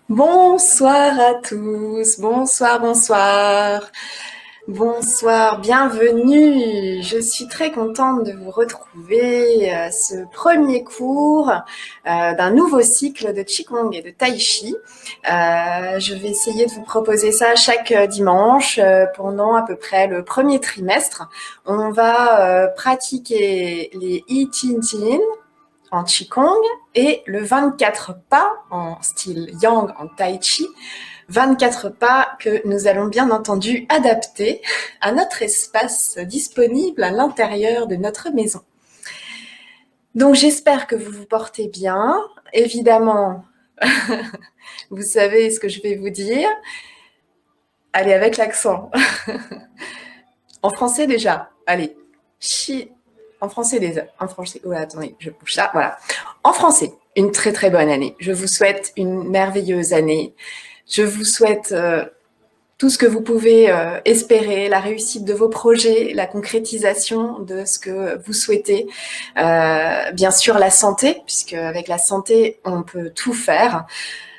Bonsoir à tous, bonsoir, bonsoir, bonsoir, bienvenue. Je suis très contente de vous retrouver ce premier cours d'un nouveau cycle de Qigong et de Tai Chi. Je vais essayer de vous proposer ça chaque dimanche pendant à peu près le premier trimestre. On va pratiquer les I Ching Ching en Qigong et le 24 pas en style Yang en Tai Chi, 24 pas que nous allons bien entendu adapter à notre espace disponible à l'intérieur de notre maison. Donc j'espère que vous vous portez bien. Évidemment, vous savez ce que je vais vous dire. Allez, avec l'accent. En français déjà. Allez. En français déjà. En français. Oh, attendez, je bouge ça. Voilà. En français, une très très bonne année. Je vous souhaite une merveilleuse année. Je vous souhaite tout ce que vous pouvez espérer, la réussite de vos projets, la concrétisation de ce que vous souhaitez. Bien sûr, la santé, puisque avec la santé, on peut tout faire.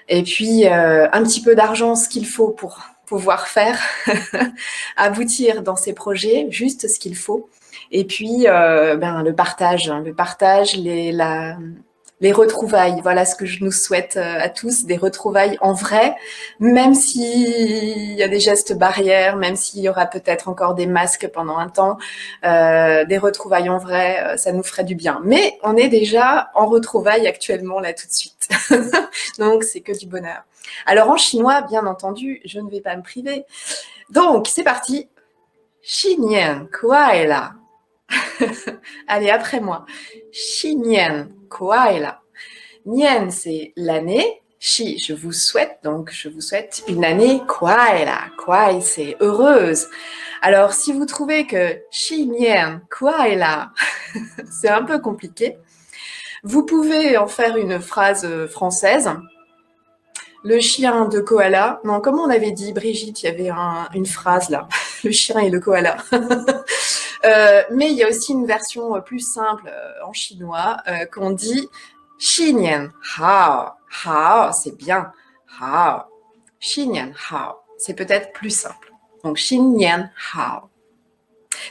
Et puis, un petit peu d'argent, ce qu'il faut pour pouvoir faire, aboutir dans ces projets, juste ce qu'il faut. Et puis, le partage, les retrouvailles. Voilà ce que je nous souhaite à tous, des retrouvailles en vrai, même s'il y a des gestes barrières, même s'il y aura peut-être encore des masques pendant un temps, des retrouvailles en vrai, ça nous ferait du bien. Mais on est déjà en retrouvailles actuellement, là, tout de suite. Donc, c'est que du bonheur. Alors, en chinois, bien entendu, je ne vais pas me priver. Donc, c'est parti. Xinian kuai la. Allez, après moi. Xinian kuai la. Nian, c'est l'année. Xi, je vous souhaite, donc je vous souhaite une année kuai la. Kuai, c'est heureuse. Alors, si vous trouvez que Xi Nian kuai la, c'est un peu compliqué, vous pouvez en faire une phrase française. Le chien de koala. Non, comme on avait dit, Brigitte, il y avait une phrase là. Le chien et le koala. Mais il y a aussi une version plus simple en chinois qu'on dit Xinian Hao. Hao, c'est bien. Hao. Xinian Hao. C'est peut-être plus simple. Donc, Xinian Hao.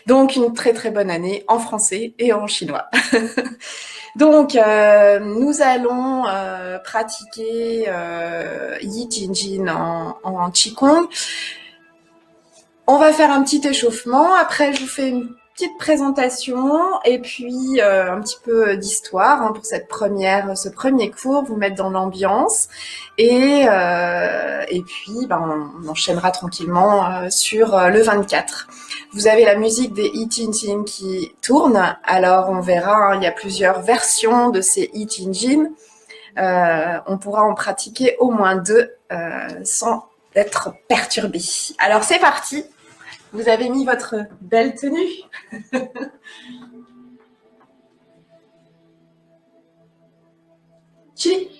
Donc, une très très bonne année en français et en chinois. Donc, nous allons pratiquer Yi Jin Jin en Qigong. On va faire un petit échauffement. Après, je vous fais une petite présentation et puis un petit peu d'histoire pour ce premier cours, vous mettre dans l'ambiance. Et puis, on enchaînera tranquillement sur le 24. Vous avez la musique des I Ching Ching qui tourne. Alors, on verra, il y a plusieurs versions de ces I Ching Ching. On pourra en pratiquer au moins 2 sans être perturbé. Alors, c'est parti. Vous avez mis votre belle tenue. Chi.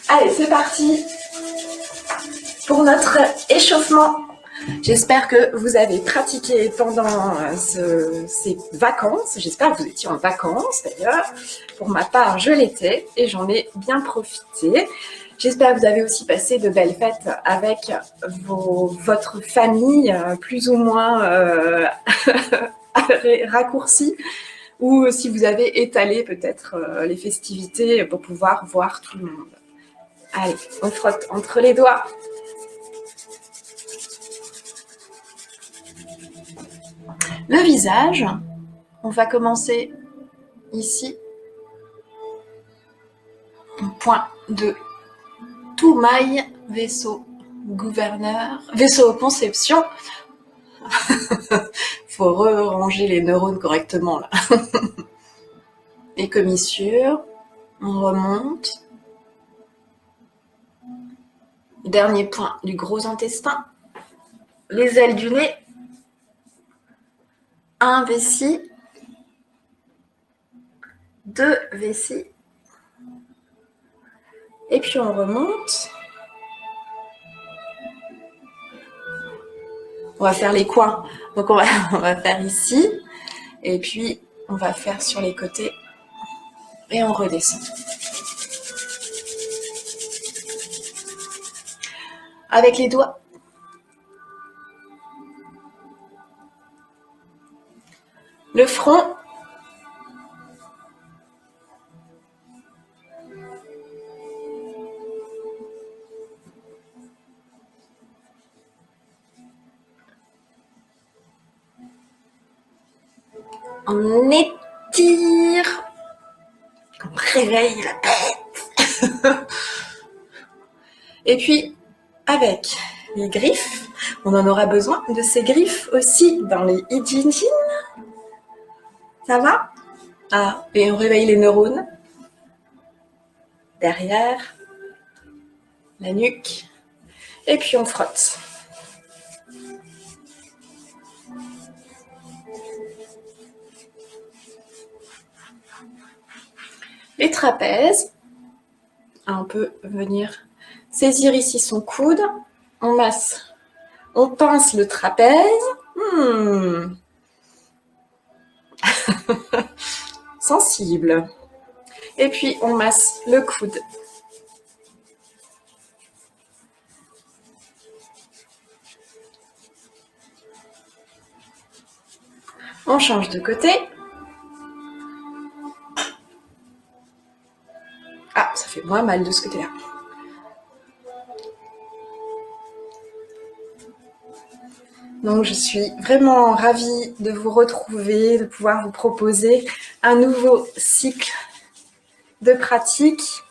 Allez, c'est parti pour notre échauffement. J'espère que vous avez pratiqué pendant ces vacances. J'espère que vous étiez en vacances d'ailleurs. Pour ma part, je l'étais et j'en ai bien profité. J'espère que vous avez aussi passé de belles fêtes avec votre famille, plus ou moins raccourcies, ou si vous avez étalé peut-être les festivités pour pouvoir voir tout le monde. Allez, on frotte entre les doigts. Le visage, on va commencer ici. Point de Toumaï, vaisseau gouverneur, vaisseau conception. Faut ranger les neurones correctement là. Les commissures, on remonte. Dernier point du gros intestin. Les ailes du nez. Un vessie. 2 vessies. Et puis on remonte. On va faire les coins. Donc, on va faire ici. Et puis, on va faire sur les côtés. Et on redescend. Avec les doigts. Le front. On étire. On réveille la tête. Et puis, avec les griffes, on en aura besoin de ces griffes aussi dans les Ijinjin. Ça va? Ah, et on réveille les neurones. Derrière, la nuque. Et puis on frotte. Les trapèzes. On peut venir saisir ici son coude. On masse. On pince le trapèze. Sensible. Et puis on masse le coude. On change de côté. Ah, ça fait moins mal de ce côté-là. Donc, je suis vraiment ravie de vous retrouver, de pouvoir vous proposer un nouveau cycle de pratique.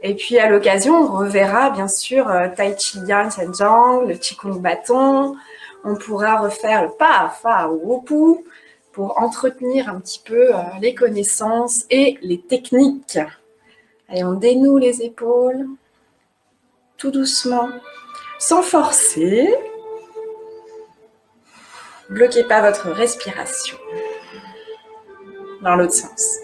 Et puis, à l'occasion, on reverra bien sûr Tai Chi Yang Zhang, le Qigong bâton. On pourra refaire le Pa, Fa ou Opu pour entretenir un petit peu les connaissances et les techniques. Allez, on dénoue les épaules, tout doucement, sans forcer. Bloquez pas votre respiration. Dans l'autre sens.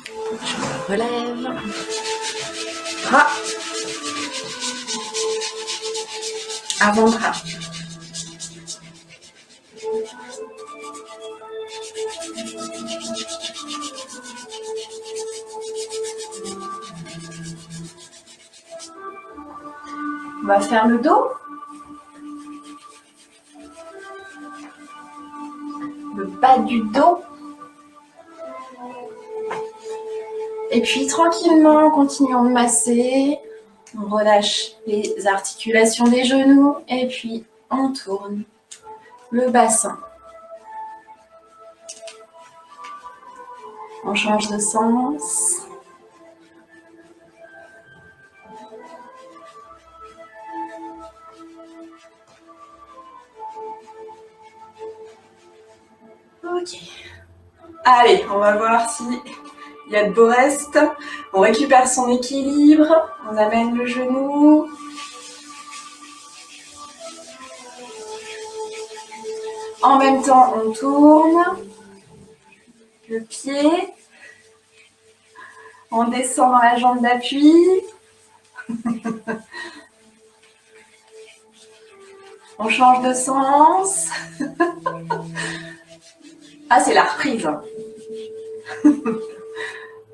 Je me relève. Bras. Avant-bras. On va faire le dos. Le bas du dos. Et puis tranquillement, continuons de masser. On relâche les articulations des genoux et puis on tourne le bassin. On change de sens. Ok. Allez, on va voir si il y a de beaux restes. On récupère son équilibre. On amène le genou. En même temps, on tourne le pied. On descend dans la jambe d'appui. On change de sens. Ah, c'est la reprise.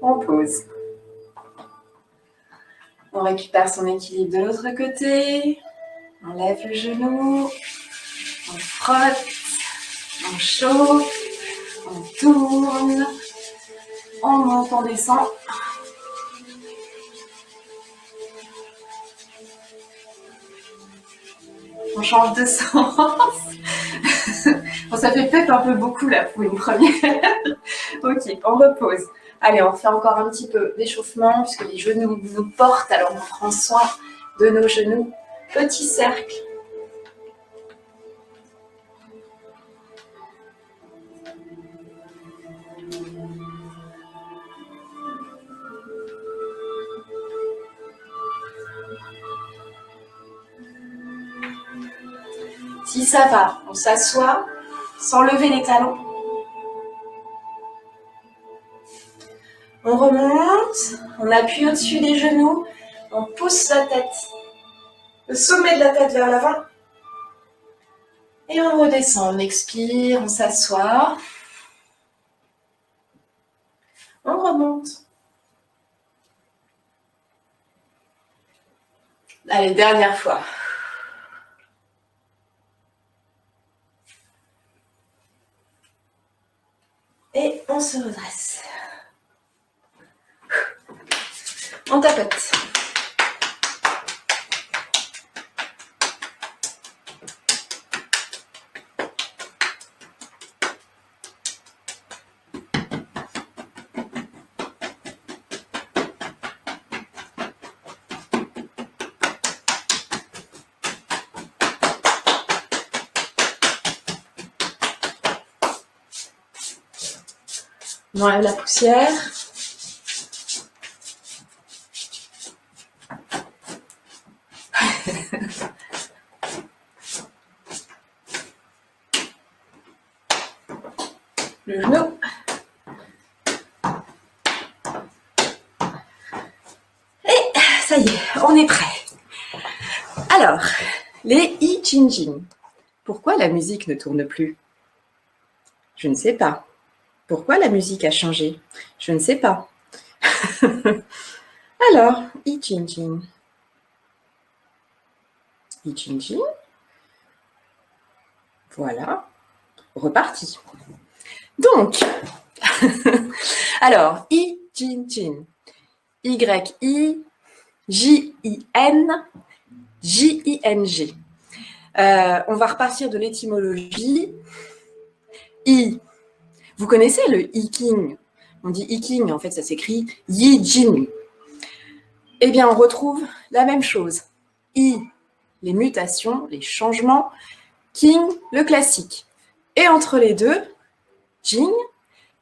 On pose. On récupère son équilibre de l'autre côté. On lève le genou. On frotte. On chauffe. On tourne. On monte, on descend. On change de sens. Bon, ça fait peut-être un peu beaucoup là pour une première. Ok, on repose. Allez, on fait encore un petit peu d'échauffement puisque les genoux nous portent, alors on prend soin de nos genoux. Petit cercle. Si ça va, on s'assoit sans lever les talons. On remonte, on appuie au-dessus des genoux, on pousse la tête, le sommet de la tête vers l'avant. Et on redescend, on expire, on s'assoit. On remonte. Allez, dernière fois. Et on se redresse. On tapote. On enlève la poussière. Le genou. Et ça y est, on est prêt. Alors, les I Ching Ching. Pourquoi la musique ne tourne plus? Je ne sais pas. Pourquoi la musique a changé? Je ne sais pas. Alors, I Ching Ching. I Ching Ching. Voilà. Reparti. Donc, alors, I Ching Ching. Y-I, J-I-N, J-I-N-G. On va repartir de l'étymologie. I. Vous connaissez le I-King? On dit I-King, en fait, ça s'écrit Yi-Jing. Eh bien, on retrouve la même chose. I, les mutations, les changements. King, le classique. Et entre les deux, Jing,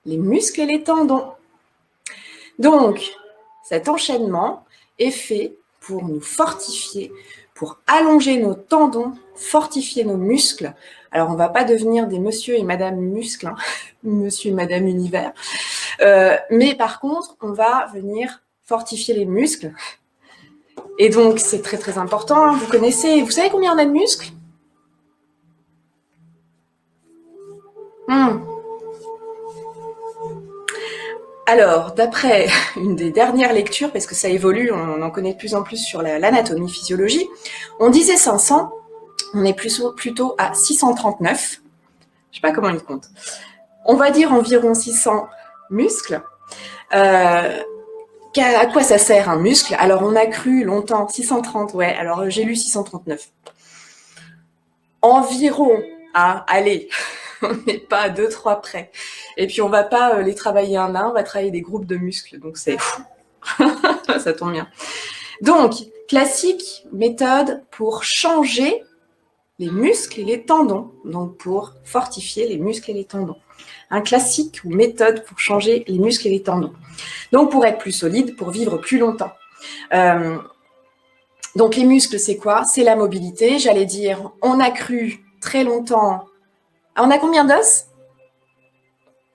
les muscles et les tendons. Donc, cet enchaînement est fait pour nous fortifier, pour allonger nos tendons, fortifier nos muscles. Alors, on ne va pas devenir des monsieur et madame muscles, hein, monsieur et madame univers. Mais par contre, on va venir fortifier les muscles. Et donc, c'est très, très important. Hein. Vous savez combien on a de muscles? Alors, d'après une des dernières lectures, parce que ça évolue, on en connaît de plus en plus sur l'anatomie, physiologie, on disait 500, on est plutôt à 639. Je ne sais pas comment ils comptent. On va dire environ 600 muscles. À quoi ça sert un muscle? Alors, on a cru longtemps 630, ouais, alors j'ai lu 639. Environ, allez, on n'est pas à 2-3 près. Et puis, on va pas les travailler un à un, on va travailler des groupes de muscles. Donc, c'est fou. Ça tombe bien. Donc, classique méthode pour changer les muscles et les tendons. Donc, pour fortifier les muscles et les tendons. Un classique ou méthode pour changer les muscles et les tendons. Donc, pour être plus solide, pour vivre plus longtemps. Donc, les muscles, c'est quoi? C'est la mobilité. J'allais dire, on a cru très longtemps. On a combien d'os?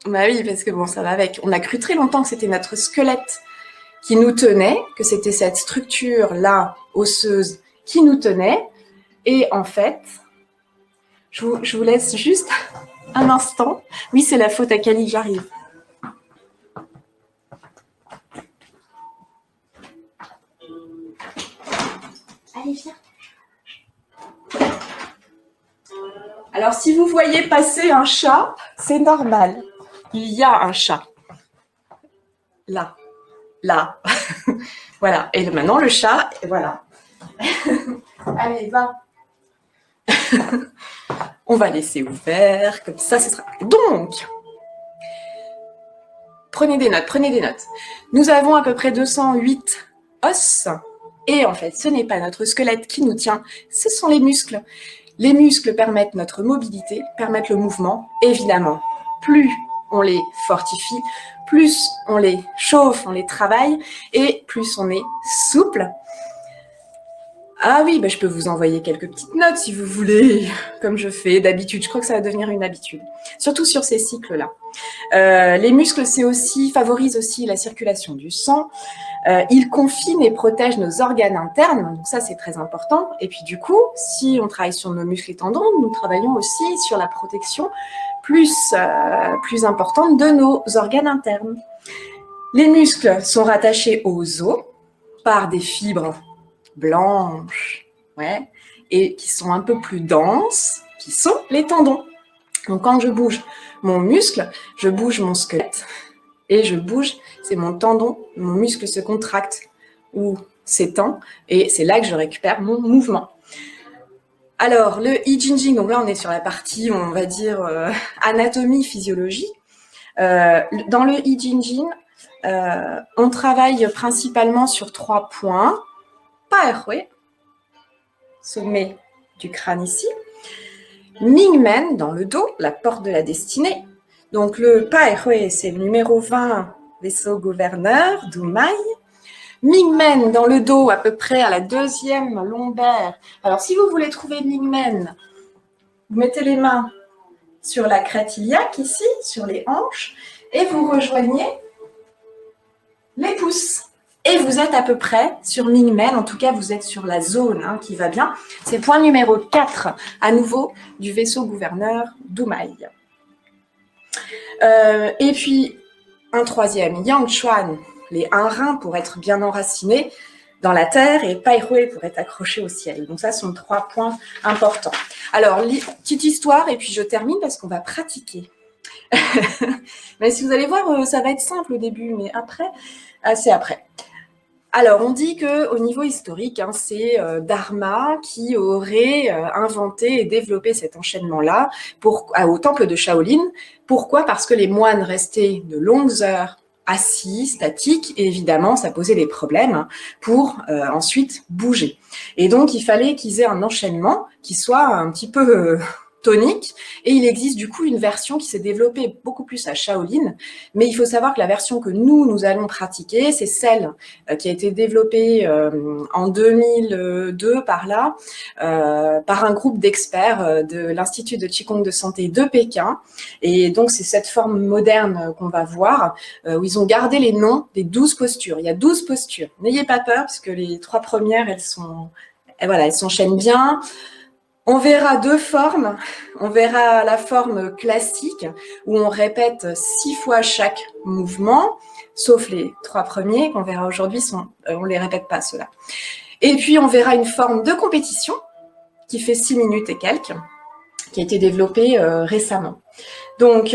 Bah oui, parce que bon, ça va avec. On a cru très longtemps que c'était notre squelette qui nous tenait, que c'était cette structure-là, osseuse, qui nous tenait. Et en fait, je vous laisse juste un instant. Oui, c'est la faute à Cali, j'arrive. Allez, viens. Alors, si vous voyez passer un chat, c'est normal. Il y a un chat. Là. Voilà. Et maintenant, le chat, voilà. Allez, va. On va laisser ouvert, comme ça, ce sera... Donc, prenez des notes. Nous avons à peu près 208 os. Et en fait, ce n'est pas notre squelette qui nous tient, ce sont les muscles. Les muscles permettent notre mobilité, permettent le mouvement. Évidemment, plus on les fortifie, plus on les chauffe, on les travaille, et plus on est souple. Ah oui, bah, je peux vous envoyer quelques petites notes si vous voulez, comme je fais d'habitude. Je crois que ça va devenir une habitude, surtout sur ces cycles-là. Les muscles, favorisent aussi la circulation du sang. Ils confinent et protègent nos organes internes, donc ça c'est très important. Et puis du coup, si on travaille sur nos muscles et tendons, nous travaillons aussi sur la protection plus importante de nos organes internes. Les muscles sont rattachés aux os par des fibres blanches, ouais, et qui sont un peu plus denses, qui sont les tendons. Donc quand je bouge mon muscle, je bouge mon squelette et je bouge, c'est mon tendon, mon muscle se contracte ou s'étend et c'est là que je récupère mon mouvement. Alors le I Ching Ching, donc là on est sur la partie, on va dire, anatomie, physiologie. Dans le I Ching Ching, on travaille principalement sur 3 points. Paerhui, sommet du crâne ici. Mingmen, dans le dos, la porte de la destinée. Donc le Paerhui, c'est le numéro 20, vaisseau gouverneur, Dumai. Mingmen, dans le dos, à peu près à la 2e lombaire. Alors si vous voulez trouver Mingmen, vous mettez les mains sur la crête iliaque, ici, sur les hanches, et vous rejoignez les pouces. Et vous êtes à peu près sur Mingmen, en tout cas vous êtes sur la zone qui va bien. C'est point numéro 4, à nouveau, du vaisseau gouverneur Dumai. Et puis, un 3e, Yang Chuan, les 1 rein pour être bien enracinés dans la terre et Paerhui pour être accroché au ciel. Donc ça, ce sont 3 points importants. Alors, petite histoire et puis je termine parce qu'on va pratiquer. Mais si vous allez voir, ça va être simple au début, mais après, c'est après. Alors, on dit qu'au niveau historique, c'est Dharma qui aurait inventé et développé cet enchaînement-là au temple de Shaolin. Pourquoi ? Parce que les moines restaient de longues heures assis, statiques, et évidemment, ça posait des problèmes pour ensuite bouger. Et donc, il fallait qu'ils aient un enchaînement qui soit un petit peu tonique, et il existe du coup une version qui s'est développée beaucoup plus à Shaolin, mais il faut savoir que la version que nous allons pratiquer, c'est celle qui a été développée en 2002 par là, par un groupe d'experts de l'Institut de Qigong de santé de Pékin, et donc c'est cette forme moderne qu'on va voir, où ils ont gardé les noms des 12 postures. Il y a 12 postures, n'ayez pas peur, parce que les 3 premières, elles s'enchaînent bien. On verra 2 formes. On verra la forme classique où on répète 6 fois chaque mouvement, sauf les 3 premiers qu'on verra aujourd'hui, on les répète pas ceux-là. Et puis on verra une forme de compétition qui fait 6 minutes et quelques, qui a été développée récemment. Donc,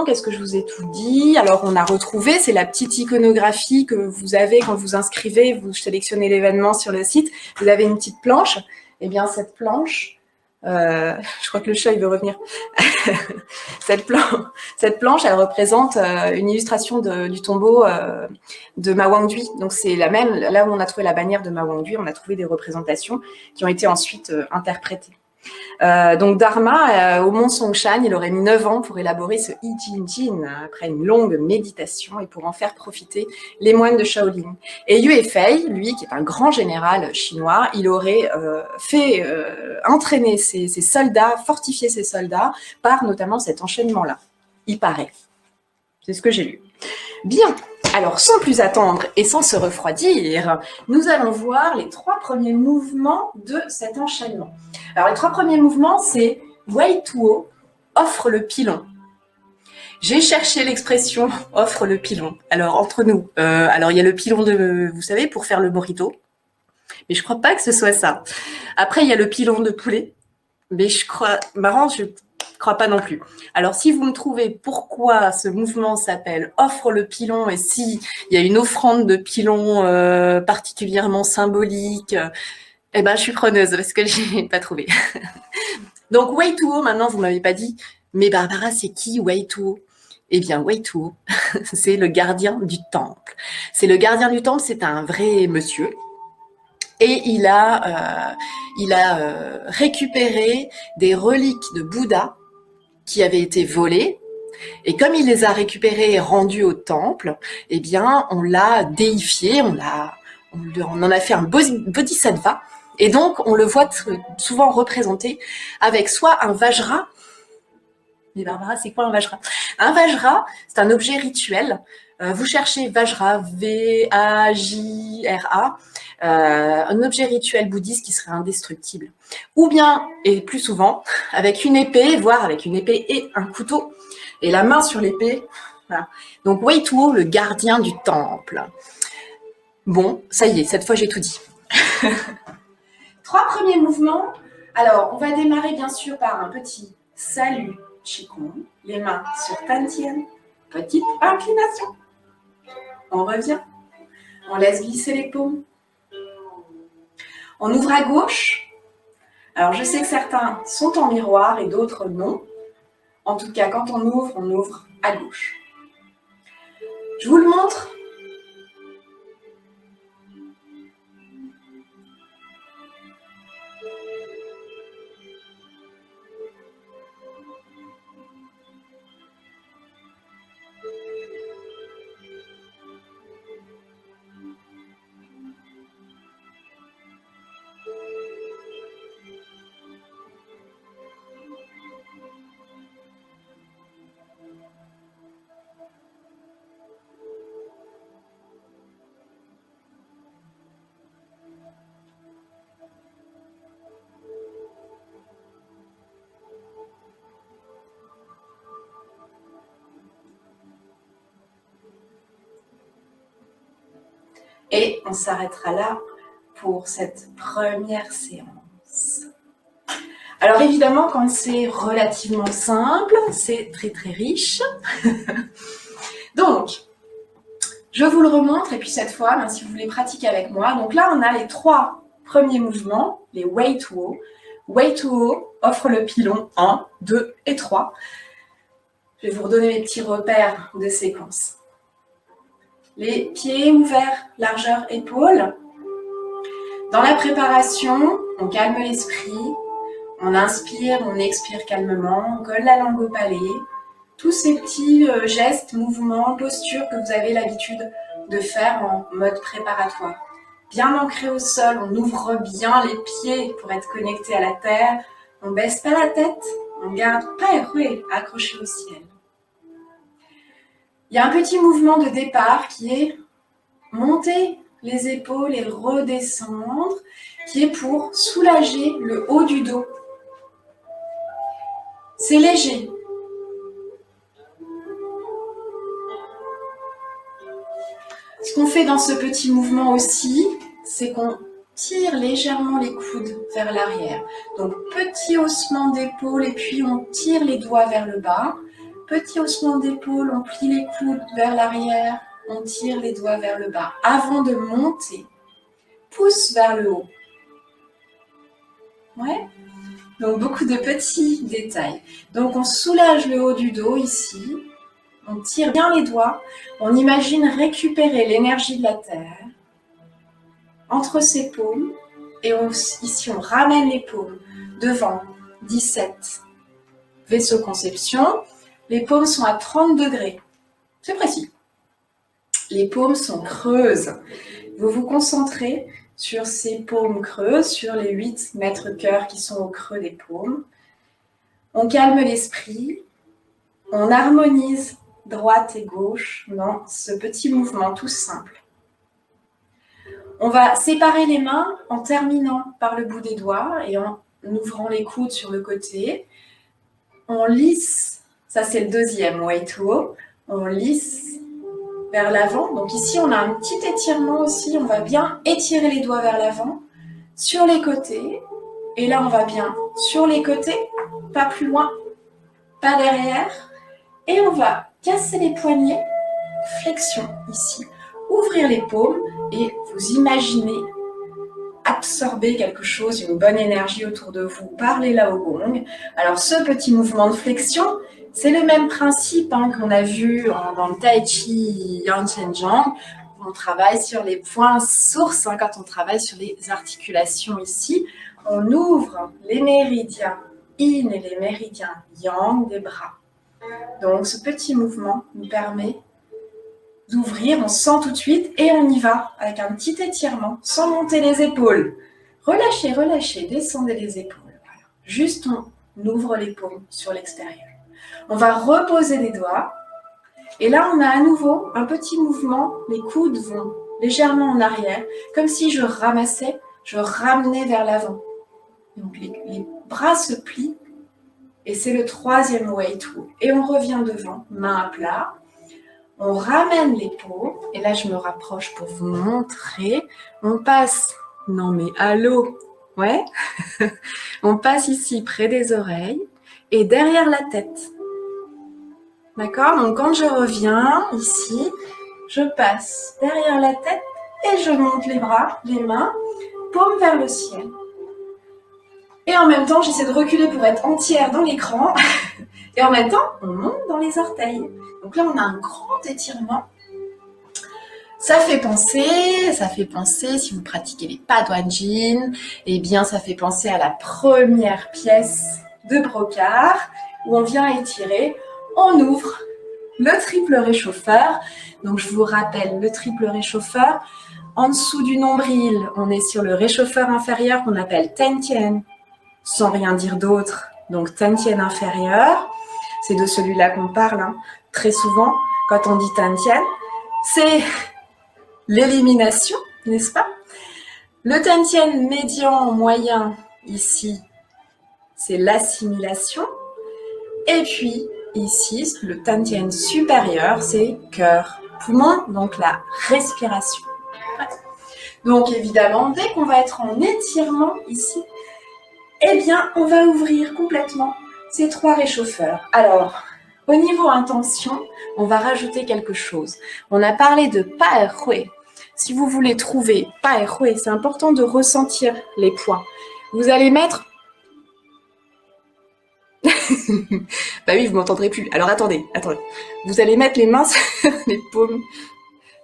est-ce que je vous ai tout dit ? Alors, on a retrouvé, c'est la petite iconographie que vous avez quand vous inscrivez, vous sélectionnez l'événement sur le site, vous avez une petite planche. Eh bien, cette planche, je crois que le chat, il veut revenir. Cette planche, elle représente une illustration du tombeau de Ma Wangdui. Donc, c'est la même, là où on a trouvé la bannière de Ma Wangdui, on a trouvé des représentations qui ont été ensuite interprétées. Donc Dharma, au Mont Songshan, il aurait mis 9 ans pour élaborer ce I Ching Ching après une longue méditation et pour en faire profiter les moines de Shaolin. Et Yue Fei, lui, qui est un grand général chinois, il aurait fait entraîner ses soldats, fortifier ses soldats par notamment cet enchaînement-là. Il paraît. C'est ce que j'ai lu. Bien. Alors, sans plus attendre et sans se refroidir, nous allons voir les 3 premiers mouvements de cet enchaînement. Alors, les 3 premiers mouvements, c'est Wei Tuo, offre le pilon. J'ai cherché l'expression offre le pilon. Alors, entre nous, alors il y a le pilon vous savez, pour faire le burrito, mais je crois pas que ce soit ça. Après, il y a le pilon de poulet, mais je crois pas non plus. Alors, si vous me trouvez pourquoi ce mouvement s'appelle offre le pilon et si il y a une offrande de pilon particulièrement symbolique, eh ben, je suis preneuse parce que j'ai pas trouvé. Donc, Wei Tuo, maintenant, vous m'avez pas dit, mais Barbara, c'est qui Wei Tuo ? Eh bien, Wei Tuo, c'est le gardien du temple. C'est le gardien du temple, c'est un vrai monsieur. Et il a récupéré des reliques de Bouddha qui avaient été volées. Et comme il les a récupérées et rendues au temple, eh bien, on l'a déifié, on en a fait un bodhisattva. Et donc, on le voit souvent représenté avec soit un vajra. Mais Barbara, c'est quoi un vajra? Un vajra, c'est un objet rituel. Vous cherchez vajra, V-A-J-R-A, un objet rituel bouddhiste qui serait indestructible. Ou bien, et plus souvent, avec une épée, voire avec une épée et un couteau, et la main sur l'épée. Voilà. Donc, Weituo, le gardien du temple. Bon, ça y est, cette fois j'ai tout dit. 3 premiers mouvements. Alors, on va démarrer bien sûr par un petit salut Qigong, les mains sur Tantien, petite inclination. On revient, on laisse glisser les paumes. On ouvre à gauche. Alors, je sais que certains sont en miroir et d'autres non. En tout cas, quand on ouvre à gauche. Je vous le montre. Et on s'arrêtera là pour cette première séance. Alors évidemment, quand c'est relativement simple, c'est très très riche. Donc, je vous le remontre et puis cette fois, si vous voulez pratiquer avec moi. Donc là, on a les 3 premiers mouvements, les Weituo. Weituo offre le pilon 1, 2 et 3. Je vais vous redonner mes petits repères de séquence. Les pieds ouverts, largeur épaule. Dans la préparation, on calme l'esprit, on inspire, on expire calmement, on colle la langue au palais. Tous ces petits gestes, mouvements, postures que vous avez l'habitude de faire en mode préparatoire. Bien ancré au sol, on ouvre bien les pieds pour être connecté à la terre. On ne baisse pas la tête, on garde pas accroché au ciel. Il y a un petit mouvement de départ qui est monter les épaules et redescendre, qui est pour soulager le haut du dos. C'est léger. Ce qu'on fait dans ce petit mouvement aussi, c'est qu'on tire légèrement les coudes vers l'arrière. Donc petit haussement d'épaule et puis on tire les doigts vers le bas. Petit haussement d'épaule, on plie les coudes vers l'arrière, on tire les doigts vers le bas. Avant de monter, pouce vers le haut. Ouais. Donc beaucoup de petits détails. Donc on soulage le haut du dos ici. On tire bien les doigts. On imagine récupérer l'énergie de la terre entre ses paumes. Et ici on ramène les paumes devant 17. Vaisseau conception. Les paumes sont à 30 degrés. C'est précis. Les paumes sont creuses. Vous vous concentrez sur ces paumes creuses, sur les 8 mètres cœurs qui sont au creux des paumes. On calme l'esprit. On harmonise droite et gauche dans ce petit mouvement tout simple. On va séparer les mains en terminant par le bout des doigts et en ouvrant les coudes sur le côté. On lisse, ça c'est le deuxième Weituo, on lisse vers l'avant. Donc ici on a un petit étirement aussi, on va bien étirer les doigts vers l'avant, sur les côtés. Et là on va bien sur les côtés, pas plus loin, pas derrière. Et on va casser les poignets, flexion ici, ouvrir les paumes et vous imaginez absorber quelque chose, une bonne énergie autour de vous par les Lao Gong. Alors ce petit mouvement de flexion, c'est le même principe qu'on a vu dans le Tai Chi Yan Chen Zhang. On travaille sur les points sources, quand on travaille sur les articulations ici. On ouvre les méridiens Yin et les méridiens Yang des bras. Donc ce petit mouvement nous permet d'ouvrir, on sent tout de suite et on y va avec un petit étirement sans monter les épaules. Relâchez, relâchez, descendez les épaules. Voilà. Juste on ouvre les paumes sur l'extérieur. On va reposer les doigts et là on a à nouveau un petit mouvement, les coudes vont légèrement en arrière, comme si je ramassais, je ramenais vers l'avant. Donc les bras se plient et c'est le troisième way to. Et on revient devant, main à plat. On ramène les paumes et là je me rapproche pour vous montrer. On passe, non mais allô, ouais. On passe ici près des oreilles et derrière la tête. D'accord? Donc quand je reviens ici, je passe derrière la tête et je monte les bras, les mains, paumes vers le ciel. Et en même temps, j'essaie de reculer pour être entière dans l'écran. Et en même temps, on monte dans les orteils. Donc là, on a un grand étirement. Ça fait penser, si vous pratiquez les Padwajin, eh bien, ça fait penser à la première pièce de brocart où on vient étirer, on ouvre le triple réchauffeur. Donc, je vous rappelle, le triple réchauffeur, en dessous du nombril, on est sur le réchauffeur inférieur qu'on appelle Tentien, sans rien dire d'autre. Donc, Tentien inférieur, c'est de celui-là qu'on parle hein. Très souvent quand on dit Tentien. C'est l'élimination, n'est-ce pas? Le Tentien médian moyen, ici, c'est l'assimilation. Et puis, ici, le Tentien supérieur, c'est cœur, poumon, donc la respiration. Donc, évidemment, dès qu'on va être en étirement ici, eh bien, on va ouvrir complètement ces trois réchauffeurs. Alors, au niveau intention, on va rajouter quelque chose. On a parlé de Paerhue. Si vous voulez trouver Paerhue, c'est important de ressentir les points. Vous allez mettre... bah oui, vous m'entendrez plus. Alors attendez. Vous allez mettre les mains sur les paumes.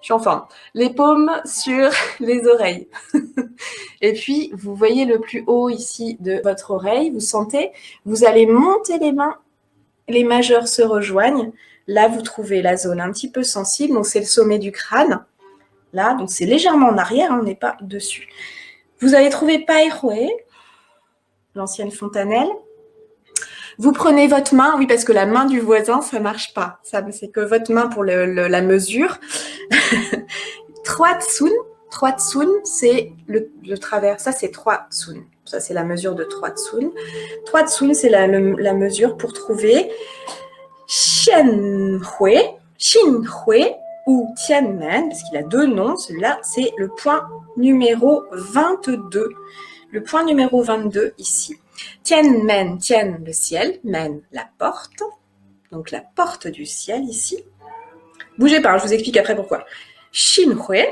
Je suis en forme. Les paumes sur les oreilles. Et puis, vous voyez le plus haut ici de votre oreille, vous sentez, vous allez monter les mains, les majeurs se rejoignent. Là, vous trouvez la zone un petit peu sensible, donc c'est le sommet du crâne. Là, donc c'est légèrement en arrière, hein, on n'est pas dessus. Vous allez trouver Paerhue, l'ancienne fontanelle. Vous prenez votre main, oui, parce que la main du voisin, ça marche pas. Ça, c'est que votre main pour la mesure. Troitsun, c'est le travers. Ça, c'est Troitsun. Ça, c'est la mesure de Troitsun. Troitsun, c'est la mesure pour trouver Xianhui ou Tianmen, parce qu'il a deux noms. Celui-là, c'est le point numéro 22. Le point numéro 22, ici. Tianmen, Tian, le ciel. Men, la porte. Donc, la porte du ciel, ici. Bougez pas, je vous explique après pourquoi. Xinhui,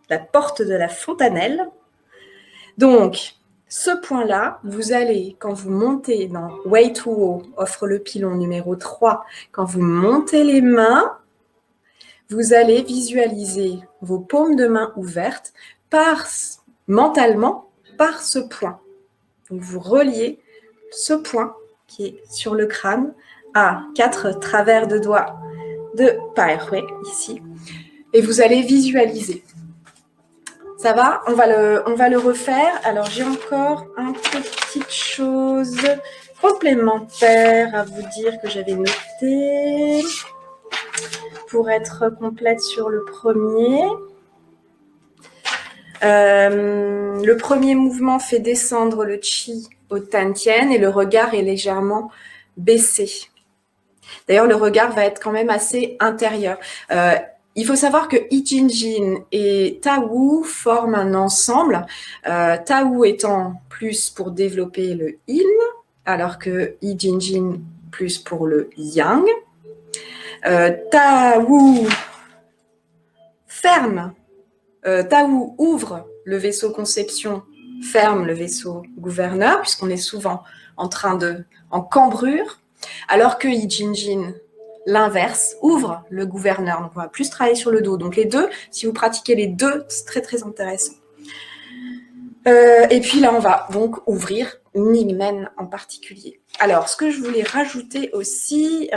la porte de la fontanelle. Donc, ce point-là, vous allez, quand vous montez dans Way to Wo, offre le pilon numéro 3, quand vous montez les mains, vous allez visualiser vos paumes de main ouvertes mentalement par ce point. Donc, vous reliez ce point qui est sur le crâne à 4 travers de doigts de Paerhue, ici. Et vous allez visualiser. Ça va? On va le refaire. Alors, j'ai encore une petite chose complémentaire à vous dire que j'avais noté pour être complète sur le premier. Le premier mouvement fait descendre le chi au Tantien et le regard est légèrement baissé. D'ailleurs, le regard va être quand même assez intérieur. Il faut savoir que I Ching Jin et Tawu forment un ensemble. Tawu étant plus pour développer le yin, alors que I Ching Jin plus pour le yang. Tawu ferme. Tawu ouvre le vaisseau conception, ferme le vaisseau gouverneur, puisqu'on est souvent en cambrure, alors que I Ching Jin, l'inverse, ouvre le gouverneur. Donc, on va plus travailler sur le dos. Donc, les deux, si vous pratiquez les deux, c'est très, très intéressant. Et puis là, on va donc ouvrir Ningmen en particulier. Alors, ce que je voulais rajouter aussi,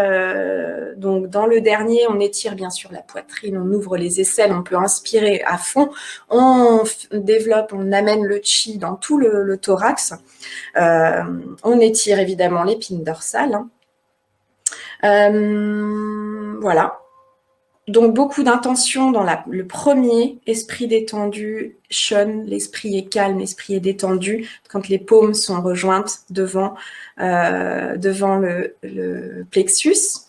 donc dans le dernier, on étire bien sûr la poitrine, on ouvre les aisselles, on peut inspirer à fond, on développe, on amène le chi dans tout le thorax, on étire évidemment l'épine dorsale. Voilà. Donc, beaucoup d'intention dans le premier, esprit détendu, Shun, l'esprit est calme, l'esprit est détendu, quand les paumes sont rejointes devant le plexus.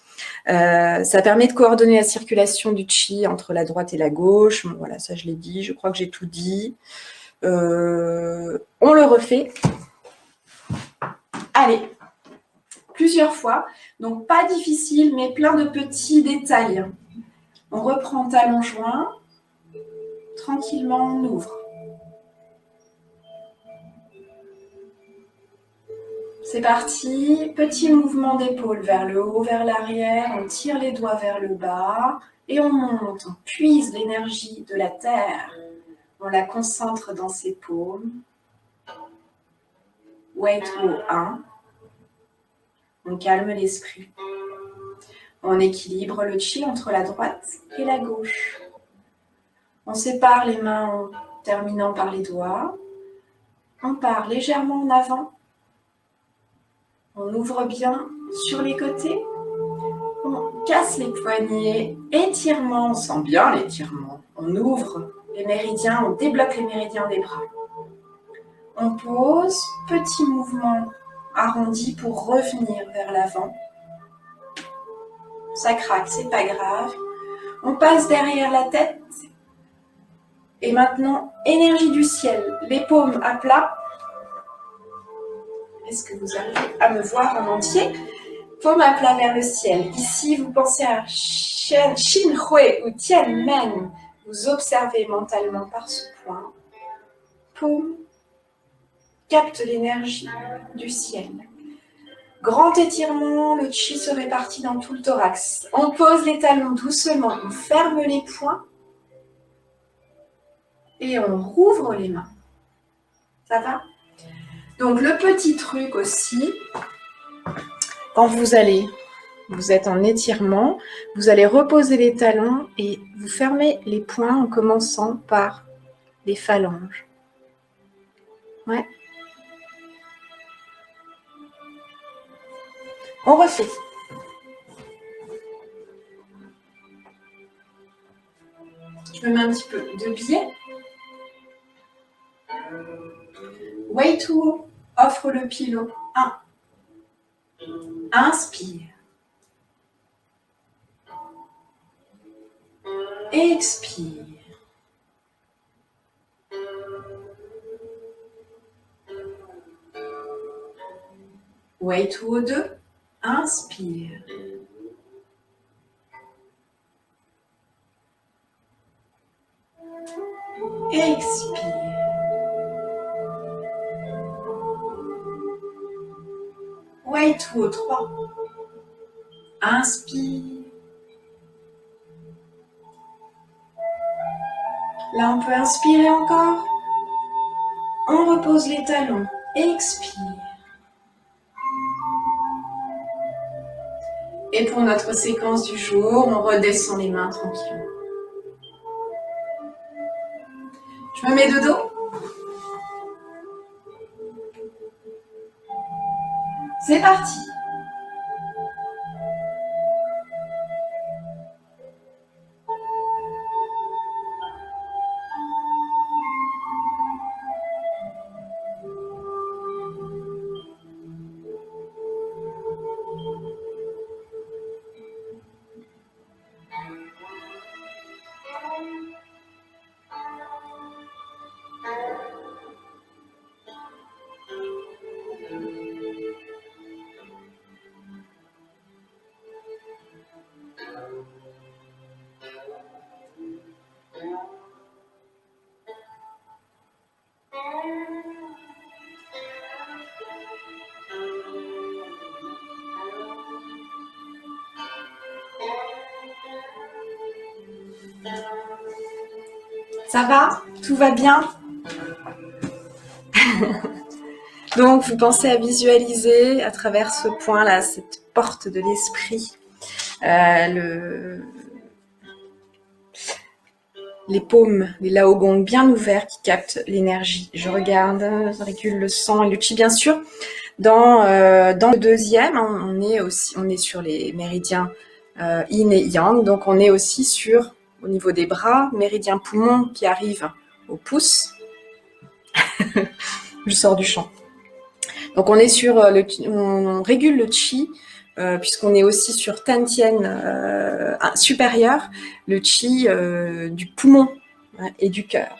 Ça permet de coordonner la circulation du chi entre la droite et la gauche. Bon, voilà, ça je l'ai dit, je crois que j'ai tout dit. On le refait. Allez, plusieurs fois. Donc, pas difficile, mais plein de petits détails. On reprend talon joint, tranquillement on ouvre. C'est parti, petit mouvement d'épaule vers le haut, vers l'arrière, on tire les doigts vers le bas et on monte, on puise l'énergie de la terre, on la concentre dans ses paumes. Weight au 1, on calme l'esprit. On équilibre le chi entre la droite et la gauche. On sépare les mains en terminant par les doigts. On part légèrement en avant. On ouvre bien sur les côtés. On casse les poignets. Étirement, on sent bien l'étirement. On ouvre les méridiens, on débloque les méridiens des bras. On pose, petit mouvement arrondi pour revenir vers l'avant. Ça craque, c'est pas grave. On passe derrière la tête. Et maintenant, énergie du ciel, les paumes à plat. Est-ce que vous arrivez à me voir en entier? Paume à plat vers le ciel. Ici, vous pensez à Shin Hui ou Tien Men. Vous observez mentalement par ce point. Paume capte l'énergie du ciel. Grand étirement, le chi se répartit dans tout le thorax. On pose les talons doucement, on ferme les poings et on rouvre les mains. Ça va? Donc le petit truc aussi, quand vous êtes en étirement, vous allez reposer les talons et vous fermez les poings en commençant par les phalanges. Ouais. On refait. Je me mets un petit peu de biais. Way to haut. Offre le pilot. 1. Inspire. Expire. Way to haut 2. Inspire. Expire. Way to haut 3. Inspire. Là, on peut inspirer encore. On repose les talons. Expire. Et pour notre séquence du jour, on redescend les mains tranquillement. Je me mets de dos. C'est parti. Ça va? Tout va bien? Donc, vous pensez à visualiser à travers ce point-là, cette porte de l'esprit, les paumes, les laogong bien ouverts qui captent l'énergie. Je regarde, je régule le sang et le chi, bien sûr. Dans le deuxième, on est sur les méridiens yin et yang, donc on est aussi sur, au niveau des bras, méridien poumon qui arrive au pouce. Je sors du champ. Donc on est sur on régule le chi, puisqu'on est aussi sur Tantien supérieur, le chi du poumon et du cœur.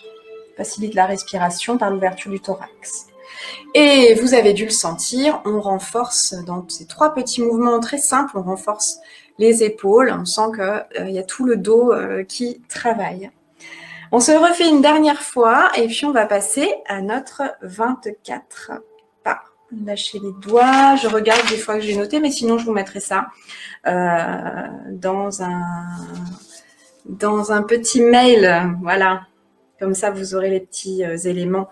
Facilite la respiration par l'ouverture du thorax. Et vous avez dû le sentir, on renforce dans ces 3 petits mouvements très simples, on renforce les épaules, on sent qu'il y a tout le dos qui travaille. On se refait une dernière fois et puis on va passer à notre 24 pas. Lâchez les doigts, je regarde des fois que j'ai noté, mais sinon je vous mettrai ça dans un petit mail, voilà. Comme ça, vous aurez les petits éléments.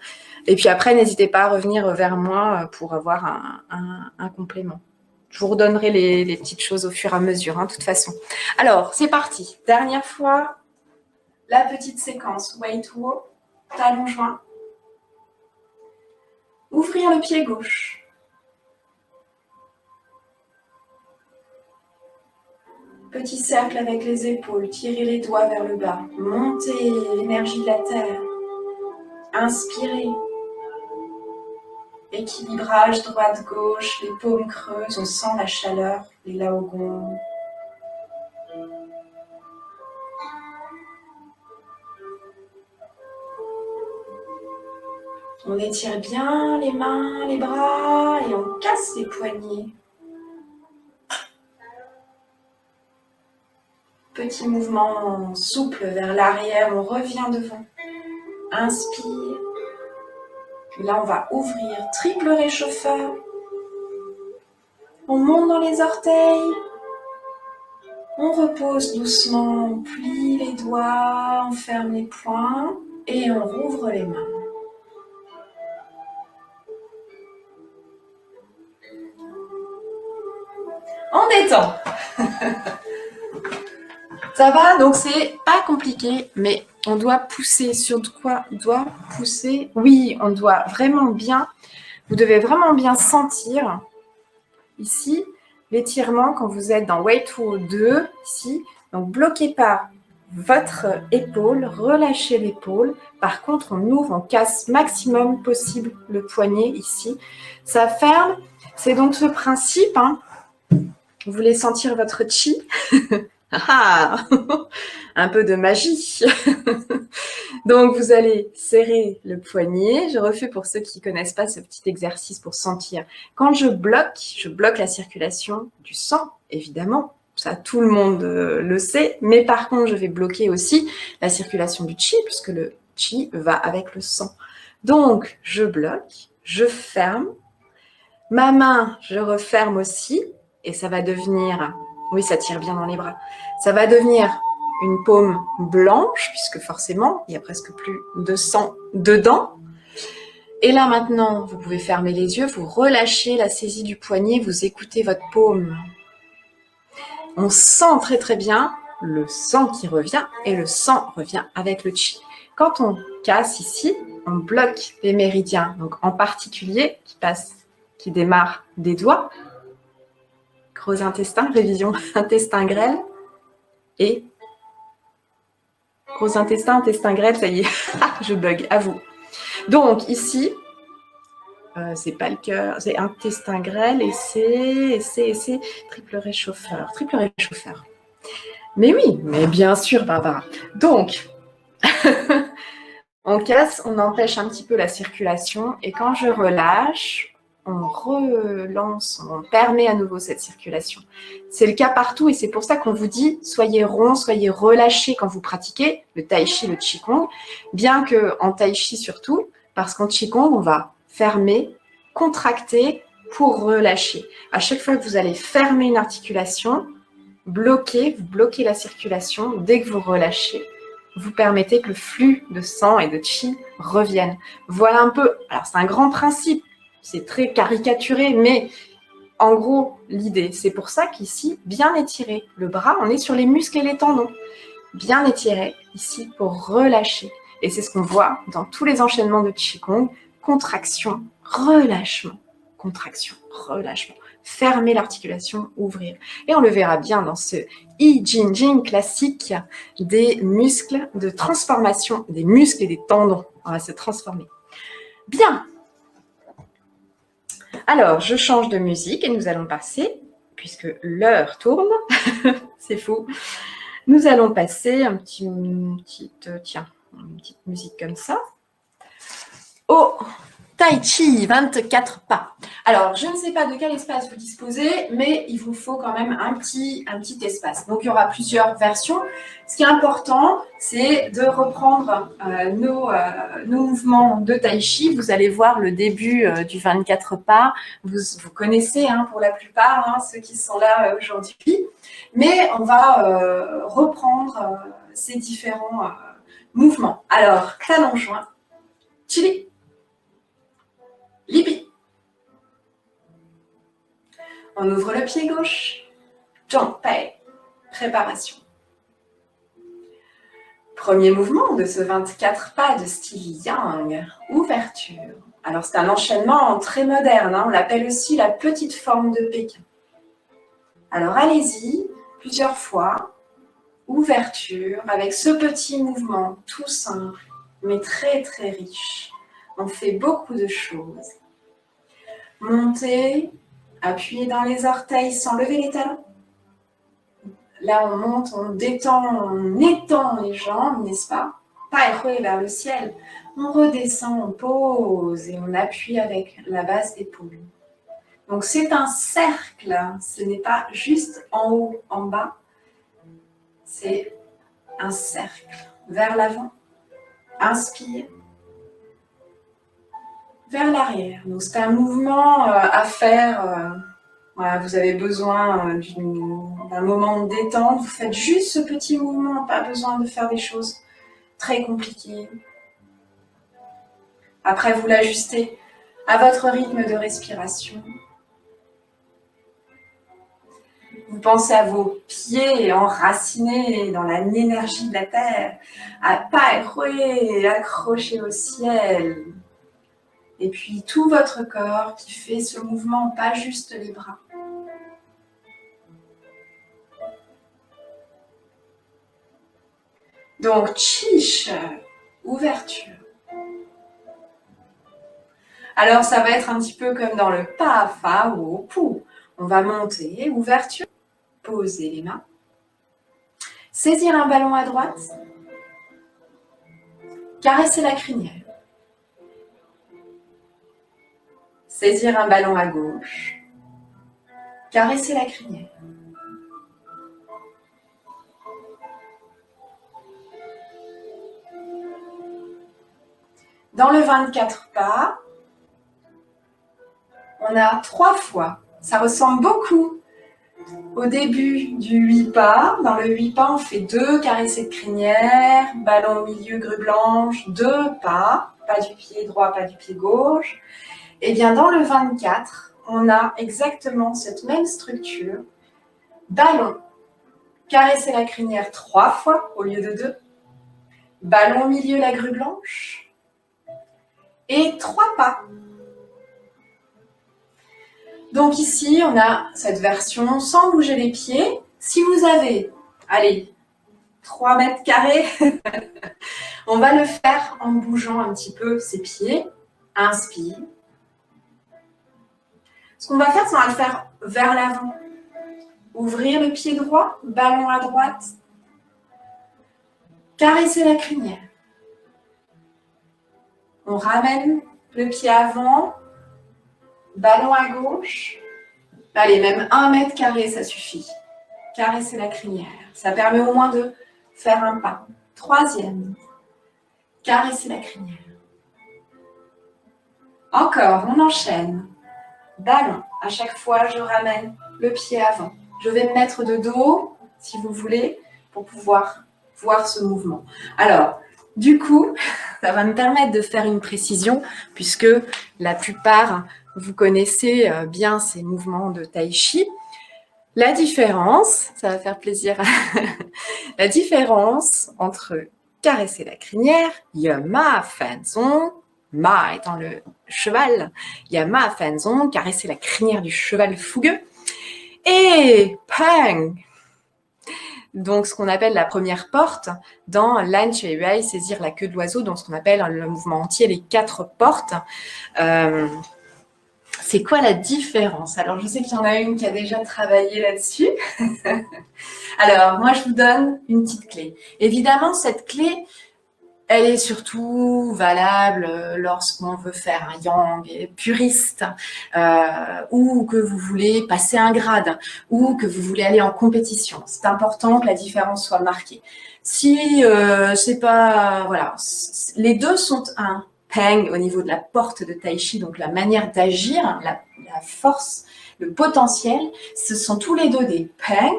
Et puis après, n'hésitez pas à revenir vers moi pour avoir un complément. Je vous redonnerai les petites choses au fur et à mesure, de toute façon. Alors, c'est parti. Dernière fois, la petite séquence. Way to haut, talon joint. Ouvrir le pied gauche. Petit cercle avec les épaules, tirez les doigts vers le bas. Montez l'énergie de la terre. Inspirez. Équilibrage droite-gauche, les paumes creuses, on sent la chaleur, les laogong. On étire bien les mains, les bras et on casse les poignets. Petit mouvement souple vers l'arrière, on revient devant. Inspire. Et là, on va ouvrir, triple réchauffeur. On monte dans les orteils. On repose doucement, on plie les doigts, on ferme les poings et on rouvre les mains. On détend. Ça va, donc c'est pas compliqué, mais on doit pousser. Sur quoi doit pousser? Oui, on doit vraiment bien, vous devez vraiment bien sentir ici l'étirement quand vous êtes dans Way to 2, ici. Donc bloquez pas votre épaule, relâchez l'épaule. Par contre, on ouvre, on casse maximum possible le poignet ici. Ça ferme. C'est donc ce principe. Vous voulez sentir votre chi? Un peu de magie. Donc, vous allez serrer le poignet. Je refais pour ceux qui ne connaissent pas ce petit exercice pour sentir. Quand je bloque la circulation du sang, évidemment. Ça, tout le monde le sait. Mais par contre, je vais bloquer aussi la circulation du chi, puisque le chi va avec le sang. Donc, je bloque, je ferme. Ma main, je referme aussi. Et ça va devenir... Oui, ça tire bien dans les bras. Ça va devenir une paume blanche, puisque forcément, il n'y a presque plus de sang dedans. Et là, maintenant, vous pouvez fermer les yeux, vous relâchez la saisie du poignet, vous écoutez votre paume. On sent très très bien le sang qui revient, et le sang revient avec le chi. Quand on casse ici, on bloque les méridiens, donc en particulier, qui démarrent des doigts, gros intestin, révision, intestin grêle, et gros intestin, intestin grêle, ça y est, je bug, à vous. Donc ici, c'est pas le cœur, c'est intestin grêle et c'est triple réchauffeur. Mais oui, mais bien sûr, Barbara. Donc, on casse, on empêche un petit peu la circulation et quand je relâche, on relance, on permet à nouveau cette circulation. C'est le cas partout et c'est pour ça qu'on vous dit soyez rond, soyez relâché quand vous pratiquez le tai chi, le qigong, bien qu'en tai chi surtout, parce qu'en qigong, on va fermer, contracter pour relâcher. À chaque fois que vous allez fermer une articulation, vous bloquez la circulation. Dès que vous relâchez, vous permettez que le flux de sang et de chi revienne. Voilà un peu, alors c'est un grand principe, C'est très caricaturé, mais en gros, l'idée, c'est pour ça qu'ici, bien étiré. Le bras, on est sur les muscles et les tendons. Bien étiré, ici, pour relâcher. Et c'est ce qu'on voit dans tous les enchaînements de Qigong. Contraction, relâchement. Contraction, relâchement. Fermer l'articulation, ouvrir. Et on le verra bien dans ce I Ching Ching classique des muscles, de transformation des muscles et des tendons. On va se transformer. Bien. Alors, je change de musique et nous allons passer, puisque l'heure tourne, c'est fou, nous allons passer une petite musique comme ça, au Tai Chi, 24 pas. Alors, je ne sais pas de quel espace vous disposez, mais il vous faut quand même un petit espace. Donc, il y aura plusieurs versions. Ce qui est important, c'est de reprendre nos mouvements de Tai Chi. Vous allez voir le début du 24 pas. Vous connaissez pour la plupart, ceux qui sont là aujourd'hui. Mais on va reprendre ces différents mouvements. Alors, talons joints, Chili, Libi. On ouvre le pied gauche. Zhongpai. Préparation. Premier mouvement de ce 24 pas de style Yang. Ouverture. Alors c'est un enchaînement très moderne. On l'appelle aussi la petite forme de Pékin. Alors allez-y plusieurs fois. Ouverture avec ce petit mouvement tout simple mais très très riche. On fait beaucoup de choses. Montez, appuyez dans les orteils sans lever les talons. Là, on monte, on détend, on étend les jambes, n'est-ce pas? Pas échoué vers le ciel. On redescend, on pose et on appuie avec la base d'épaule. Donc, c'est un cercle. Ce n'est pas juste en haut, en bas. C'est un cercle. Vers l'avant. Inspire. Vers l'arrière. Donc, c'est un mouvement à faire. Voilà, vous avez besoin d'un moment de détente. Vous faites juste ce petit mouvement. Pas besoin de faire des choses très compliquées. Après, vous l'ajustez à votre rythme de respiration. Vous pensez à vos pieds enracinés dans l'énergie de la terre, à pas échouer, accroché au ciel. Et puis tout votre corps qui fait ce mouvement, pas juste les bras. Donc, chiche, ouverture. Alors, ça va être un petit peu comme dans le pa, fa ou au pou. On va monter, ouverture, poser les mains. Saisir un ballon à droite. Caresser la crinière. Saisir un ballon à gauche. Caresser la crinière. Dans le 24 pas, on a 3 fois. Ça ressemble beaucoup au début du 8 pas. Dans le 8 pas, on fait 2 caressées de crinière, ballon au milieu, grue blanche, 2 pas. Pas du pied droit, pas du pied gauche. Et bien dans le 24, on a exactement cette même structure. Ballon, caresser la crinière 3 fois au lieu de 2. Ballon au milieu, la grue blanche. Et 3 pas. Donc ici, on a cette version sans bouger les pieds. Si vous avez, allez, 3 mètres carrés, on va le faire en bougeant un petit peu ses pieds. Inspire. Ce qu'on va faire, c'est qu'on va le faire vers l'avant. Ouvrir le pied droit, ballon à droite. Caresser la crinière. On ramène le pied avant, ballon à gauche. Allez, même 1 mètre carré, ça suffit. Caresser la crinière. Ça permet au moins de faire un pas. 3e. Caresser la crinière. Encore, on enchaîne. Ballon. À chaque fois, je ramène le pied avant. Je vais me mettre de dos, si vous voulez, pour pouvoir voir ce mouvement. Alors, Du coup, ça va me permettre de faire une précision puisque la plupart, vous connaissez bien ces mouvements de tai chi. La différence, ça va faire plaisir, la différence entre caresser la crinière, Yama Fanzong, Ma étant le cheval, Yama Fanzong, caresser la crinière du cheval fougueux, et Pang, donc ce qu'on appelle la première porte, dans Lan Shui Wei, saisir la queue de l'oiseau, dans ce qu'on appelle le mouvement entier, les 4 portes. C'est quoi la différence? Alors, je sais qu'il y en a une qui a déjà travaillé là-dessus. Alors, moi, je vous donne une petite clé. Évidemment, cette clé, elle est surtout valable lorsqu'on veut faire un yang puriste, ou que vous voulez passer un grade, ou que vous voulez aller en compétition. C'est important que la différence soit marquée. Si c'est pas, voilà, les deux sont un peng au niveau de la porte de tai chi, donc la manière d'agir, la force, le potentiel, ce sont tous les deux des peng.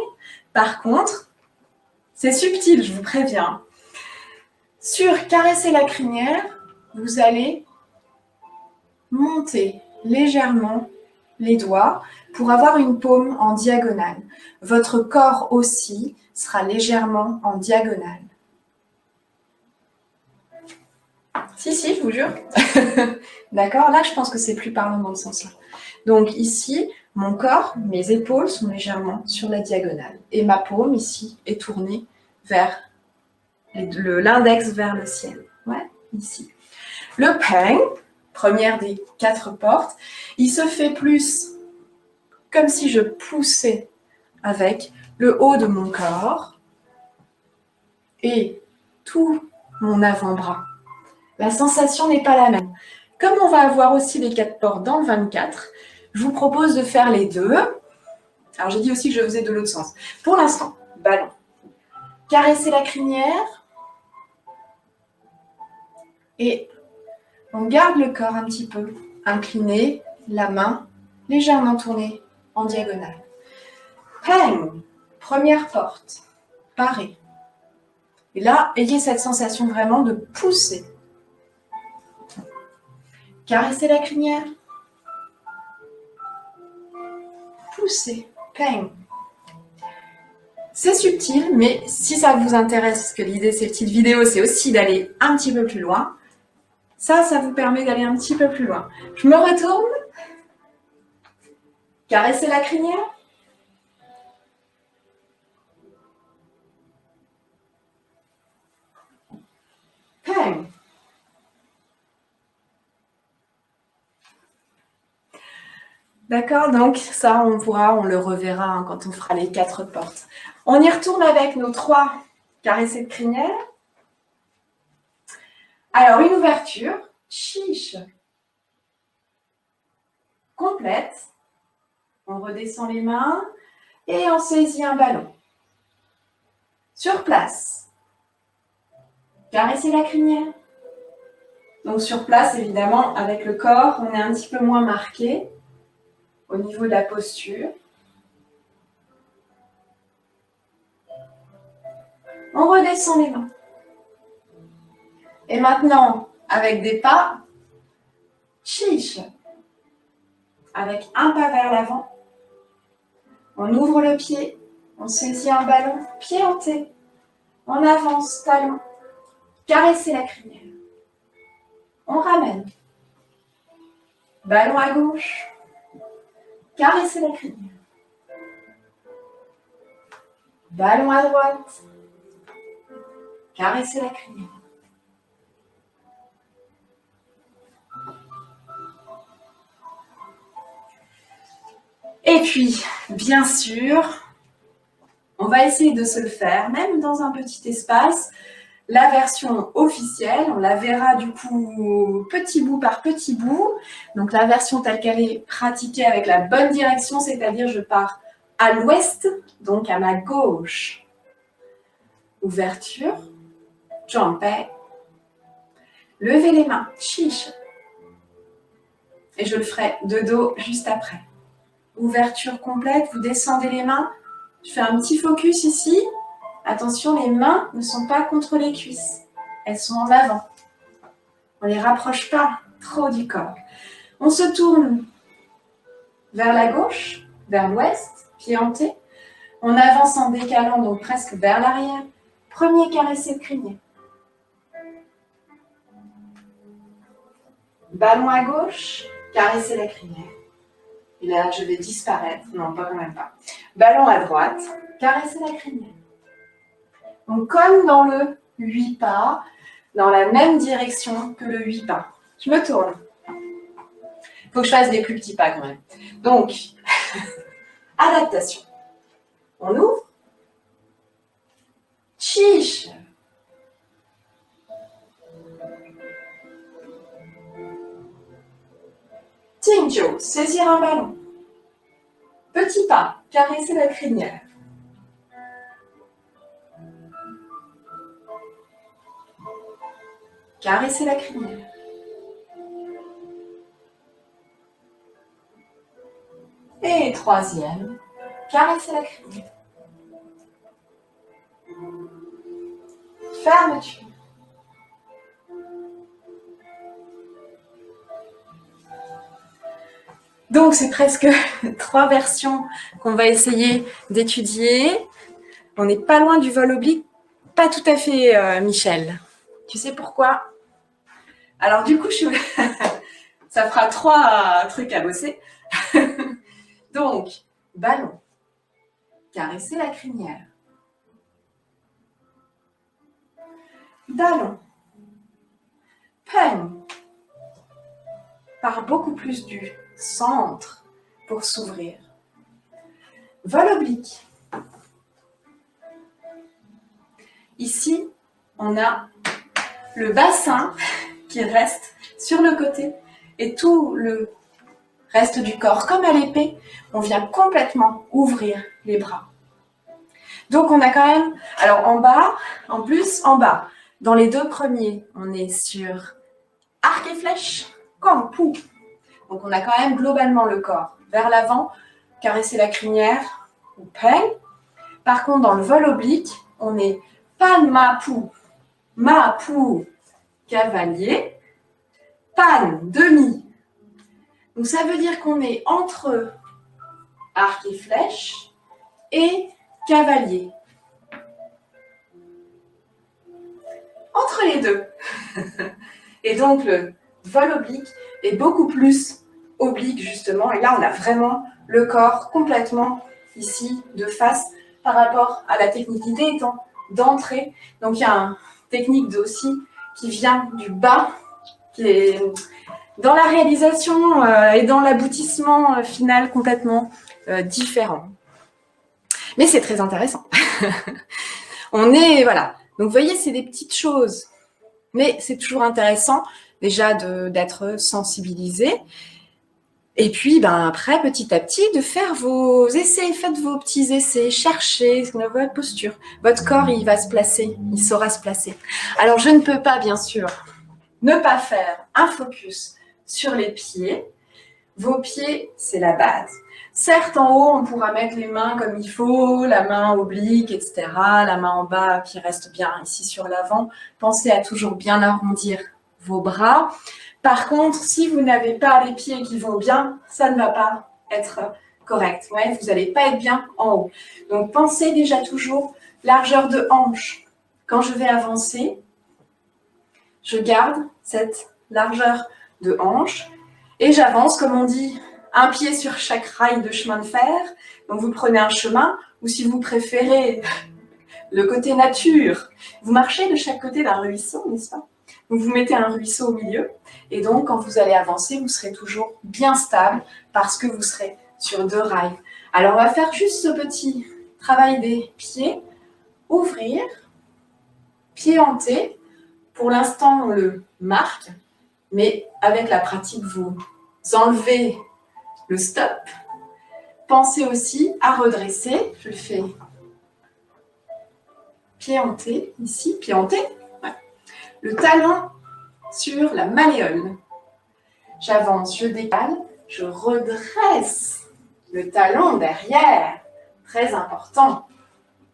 Par contre, c'est subtil, je vous préviens. Sur caresser la crinière, vous allez monter légèrement les doigts pour avoir une paume en diagonale. Votre corps aussi sera légèrement en diagonale. Si, je vous jure. D'accord? Là, je pense que c'est plus parlant dans le sens-là. Donc ici, mon corps, mes épaules sont légèrement sur la diagonale. Et ma paume ici est tournée vers l'index vers le ciel. Ouais, ici. Le peng, première des 4 portes, il se fait plus comme si je poussais avec le haut de mon corps et tout mon avant-bras. La sensation n'est pas la même. Comme on va avoir aussi les 4 portes dans le 24, je vous propose de faire les deux. Alors j'ai dit aussi que je faisais de l'autre sens. Pour l'instant, ballon. Caresser la crinière et on garde le corps un petit peu incliné, la main légèrement tournée en diagonale. Peng, première porte, parée. Et là, ayez cette sensation vraiment de pousser. Caresser la crinière. Pousser, peng. C'est subtil, mais si ça vous intéresse, parce que l'idée de ces petites vidéos, c'est aussi d'aller un petit peu plus loin, ça vous permet d'aller un petit peu plus loin. Je me retourne. Caresser la crinière. Peng. D'accord, donc ça, on le reverra hein, quand on fera les 4 portes. On y retourne avec nos 3 caressées de crinière. Alors, une ouverture, chiche, complète. On redescend les mains et on saisit un ballon. Sur place, caresser la crinière. Donc sur place, évidemment, avec le corps, on est un petit peu moins marqué au niveau de la posture. On redescend les mains. Et maintenant, avec des pas, chiche. Avec un pas vers l'avant. On ouvre le pied. On saisit un ballon, pied hanté. On avance, talon. Caresser la crinière. On ramène. Ballon à gauche. Caresser la crinière. Ballon à droite. Caresser la crinière. Et puis, bien sûr, on va essayer de se le faire, même dans un petit espace. La version officielle, on la verra du coup petit bout par petit bout. Donc la version telle qu'elle est pratiquée avec la bonne direction, c'est-à-dire je pars à l'ouest, donc à ma gauche. Ouverture, jambé. Levez les mains, chiche. Et je le ferai de dos juste après. Ouverture complète, vous descendez les mains. Je fais un petit focus ici. Attention, les mains ne sont pas contre les cuisses. elles sont en avant. On ne les rapproche pas trop du corps. On se tourne vers la gauche, vers l'ouest, pied hanté. On avance en décalant, donc presque vers l'arrière. Premier caressé de crinier. Ballon à gauche, caresser la crinière. Et là, je vais disparaître. Non, pas quand même pas. Ballon à droite, caresser la crinière. Donc, comme dans le 8 pas, dans la même direction que le 8 pas. Je me tourne. Il faut que je fasse des plus petits pas quand même. Donc, adaptation. On ouvre. Chiche. Tingjo, saisir un ballon. Petit pas, caresser la crinière. Caresser la crinière. Et troisième, caresser la crinière. Fermeture. Donc, c'est presque 3 versions qu'on va essayer d'étudier. On n'est pas loin du vol oblique. Pas tout à fait, Michel. Tu sais pourquoi? Alors, du coup, ça fera 3 trucs à bosser. Donc, ballon. Caresser la crinière. Ballon. Peigne. Par beaucoup plus du centre pour s'ouvrir. Vol oblique. Ici, on a le bassin qui reste sur le côté et tout le reste du corps, comme à l'épée, on vient complètement ouvrir les bras. Donc on a quand même, alors en bas, en plus en bas, dans les 2 premiers, on est sur arc et flèche, comme pou. Donc on a quand même globalement le corps vers l'avant, caresser la crinière ou peigne. Par contre, dans le vol oblique, on est pan ma pou, cavalier, pan, demi. Donc ça veut dire qu'on est entre arc et flèche et cavalier. Entre les deux. Et donc le vol oblique est beaucoup plus oblique justement. Et là, on a vraiment le corps complètement ici de face par rapport à la technique. L'idée étant d'entrer. Donc il y a une technique aussi qui vient du bas, qui est dans la réalisation et dans l'aboutissement final complètement différent. Mais c'est très intéressant. On est, voilà. Donc vous voyez, c'est des petites choses. Mais c'est toujours intéressant déjà d'être sensibilisé. Et puis, après, petit à petit, de faire vos essais. Faites vos petits essais, cherchez votre posture. Votre corps, il va se placer, il saura se placer. Alors, je ne peux pas, bien sûr, ne pas faire un focus sur les pieds. Vos pieds, c'est la base. Certes, en haut, on pourra mettre les mains comme il faut, la main oblique, etc. La main en bas qui reste bien ici sur l'avant. Pensez à toujours bien arrondir vos bras. Par contre, si vous n'avez pas les pieds qui vont bien, ça ne va pas être correct. Ouais, vous n'allez pas être bien en haut. Donc, pensez déjà toujours largeur de hanche. Quand je vais avancer, je garde cette largeur de hanche et j'avance, comme on dit, un pied sur chaque rail de chemin de fer. Donc, vous prenez un chemin ou si vous préférez le côté nature, vous marchez de chaque côté d'un ruisseau, n'est-ce pas? Donc, vous mettez un ruisseau au milieu et donc, quand vous allez avancer, vous serez toujours bien stable parce que vous serez sur 2 rails. Alors, on va faire juste ce petit travail des pieds. Ouvrir, pied hanté. Pour l'instant, on le marque, mais avec la pratique, vous enlevez le stop. Pensez aussi à redresser. Je le fais pied hanté, ici, pied hanté. Ouais. Le talon sur la malléole. J'avance, je décale, je redresse le talon derrière. Très important.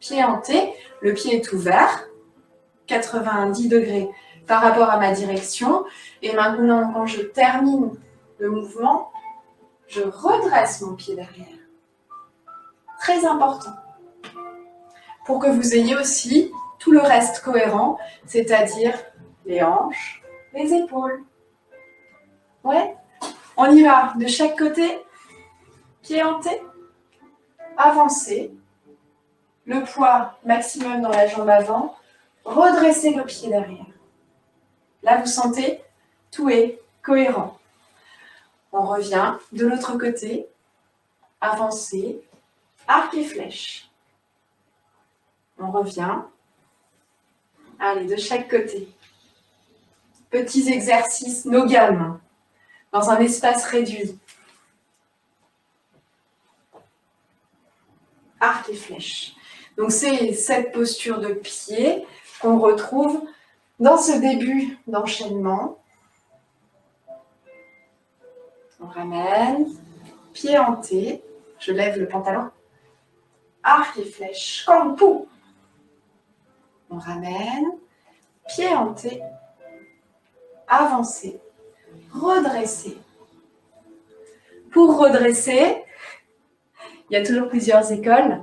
Pied hanté, le pied est ouvert. 90 degrés par rapport à ma direction. Et maintenant, quand je termine le mouvement, je redresse mon pied derrière. Très important. Pour que vous ayez aussi tout le reste cohérent, c'est-à-dire les hanches, les épaules. Ouais, on y va de chaque côté, pied hanté, avancez, le poids maximum dans la jambe avant, redressez le pied derrière. Là, vous sentez, tout est cohérent. On revient de l'autre côté, avancez, arc et flèche. On revient, allez, de chaque côté. Petits exercices no gamme, dans un espace réduit. Arc et flèche. Donc c'est cette posture de pied qu'on retrouve dans ce début d'enchaînement. On ramène, pied hanté, je lève le pantalon, arc et flèche, comme pou. On ramène, pied hanté, avancé, redresser. Pour redresser, il y a toujours plusieurs écoles.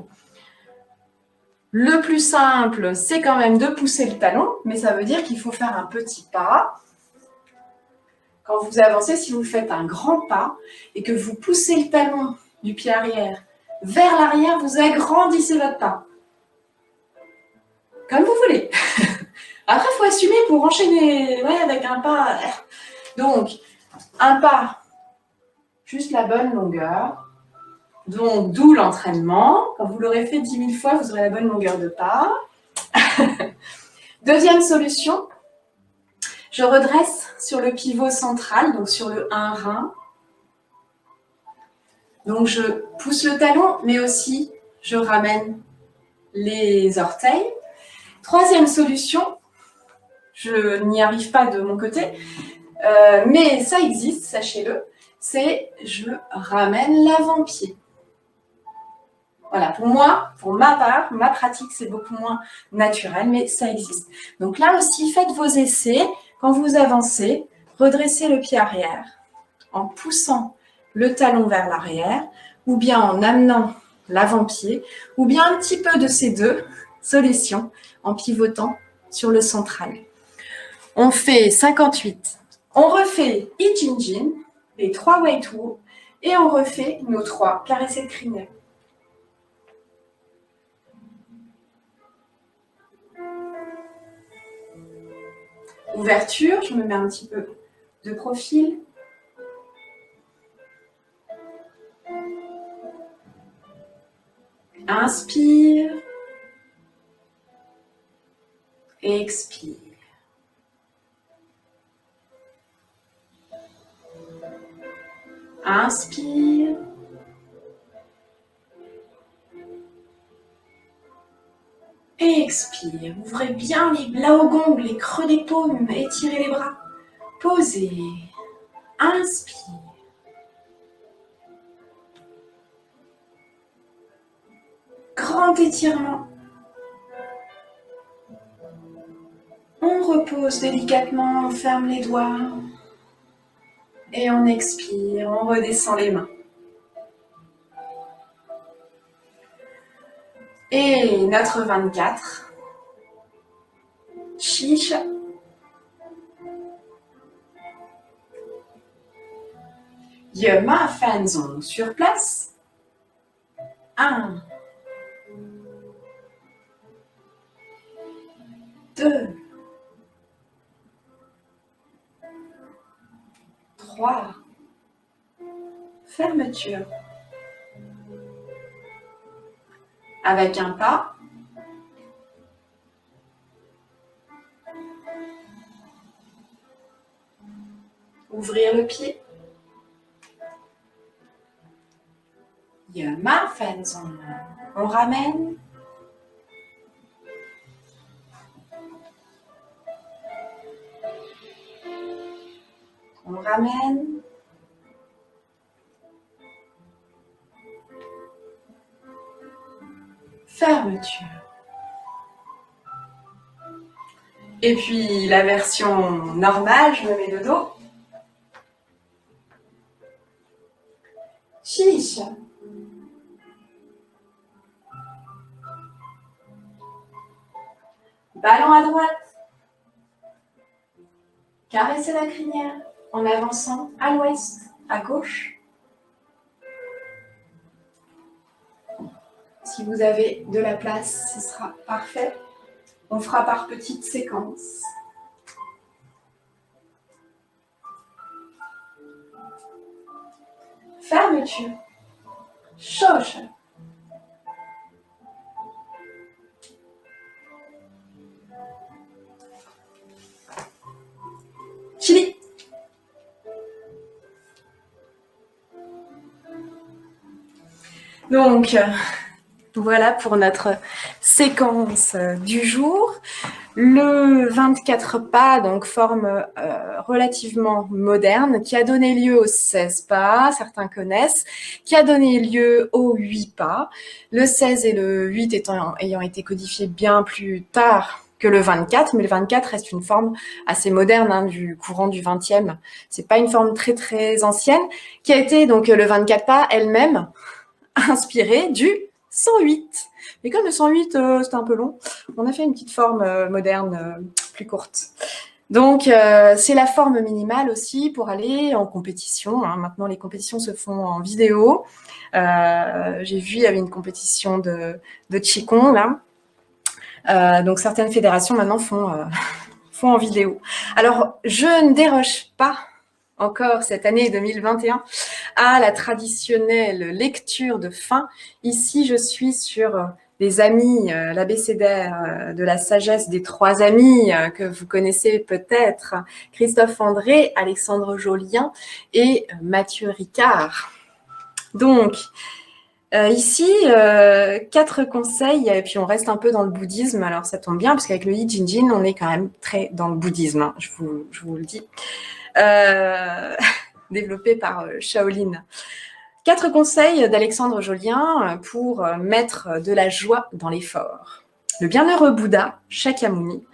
Le plus simple, c'est quand même de pousser le talon, mais ça veut dire qu'il faut faire un petit pas. Quand vous avancez, si vous faites un grand pas et que vous poussez le talon du pied arrière vers l'arrière, vous agrandissez votre pas. Comme vous voulez. Après, il faut assumer pour enchaîner avec un pas. Donc, un pas, juste la bonne longueur. Donc, d'où l'entraînement. Quand vous l'aurez fait 10 000 fois, vous aurez la bonne longueur de pas. Deuxième solution, je redresse sur le pivot central, donc sur le 1 rein. Donc, je pousse le talon, mais aussi, je ramène les orteils. Troisième solution, je n'y arrive pas de mon côté, mais ça existe, sachez-le, c'est je ramène l'avant-pied. Voilà, pour moi, pour ma part, ma pratique, c'est beaucoup moins naturel, mais ça existe. Donc là aussi, faites vos essais. Quand vous avancez, redressez le pied arrière en poussant le talon vers l'arrière, ou bien en amenant l'avant-pied, ou bien un petit peu de ces deux solutions en pivotant sur le central. On fait 58. On refait Ijinjin, les 3 weight rows, et on refait nos 3 caressés de crinière. Ouverture, je me mets un petit peu de profil. Inspire. Expire. Inspire. Expire. Ouvrez bien les laogong, les creux des paumes, étirez les bras. Posez. Inspire. Grand étirement. On repose délicatement, on ferme les doigts. Et on expire, on redescend les mains. Et notre 24. Chicha. Yema Fanzong sur place. 1. 2. 3. Fermeture. Avec un pas. Ouvrir le pied. Yema Fanzong. On ramène. On ramène. Fermeture. Et puis la version normale, je me mets de dos. Chiche. Ballon à droite. Caressez la crinière en avançant à l'ouest, à gauche. Si vous avez de la place, ce sera parfait. On fera par petites séquences. Fermeture. Choche. Chili. Donc, voilà pour notre séquence du jour. Le 24 pas, donc forme relativement moderne, qui a donné lieu aux 16 pas, certains connaissent, qui a donné lieu aux 8 pas, le 16 et le 8 ayant été codifiés bien plus tard que le 24, mais le 24 reste une forme assez moderne du courant du 20e. C'est pas une forme très très ancienne, qui a été donc le 24 pas elle-même inspirée du 108. Mais comme le 108, c'était un peu long, on a fait une petite forme moderne plus courte. Donc, c'est la forme minimale aussi pour aller en compétition. Maintenant, les compétitions se font en vidéo. J'ai vu, il y avait une compétition de Qigong, là. Donc, certaines fédérations, maintenant, font en vidéo. Alors, je ne déroge pas encore cette année 2021 à la traditionnelle lecture de fin. Ici, je suis sur les amis, l'abécédaire de la sagesse des 3 amis que vous connaissez peut-être, Christophe André, Alexandre Jolien et Mathieu Ricard. Donc, ici, 4 conseils, et puis on reste un peu dans le bouddhisme, alors ça tombe bien, parce qu'avec le Yi Jin Jin, on est quand même très dans le bouddhisme, je vous le dis. Développé par Shaolin. 4 conseils d'Alexandre Jolien pour mettre de la joie dans l'effort. Le bienheureux Bouddha, Shakyamuni,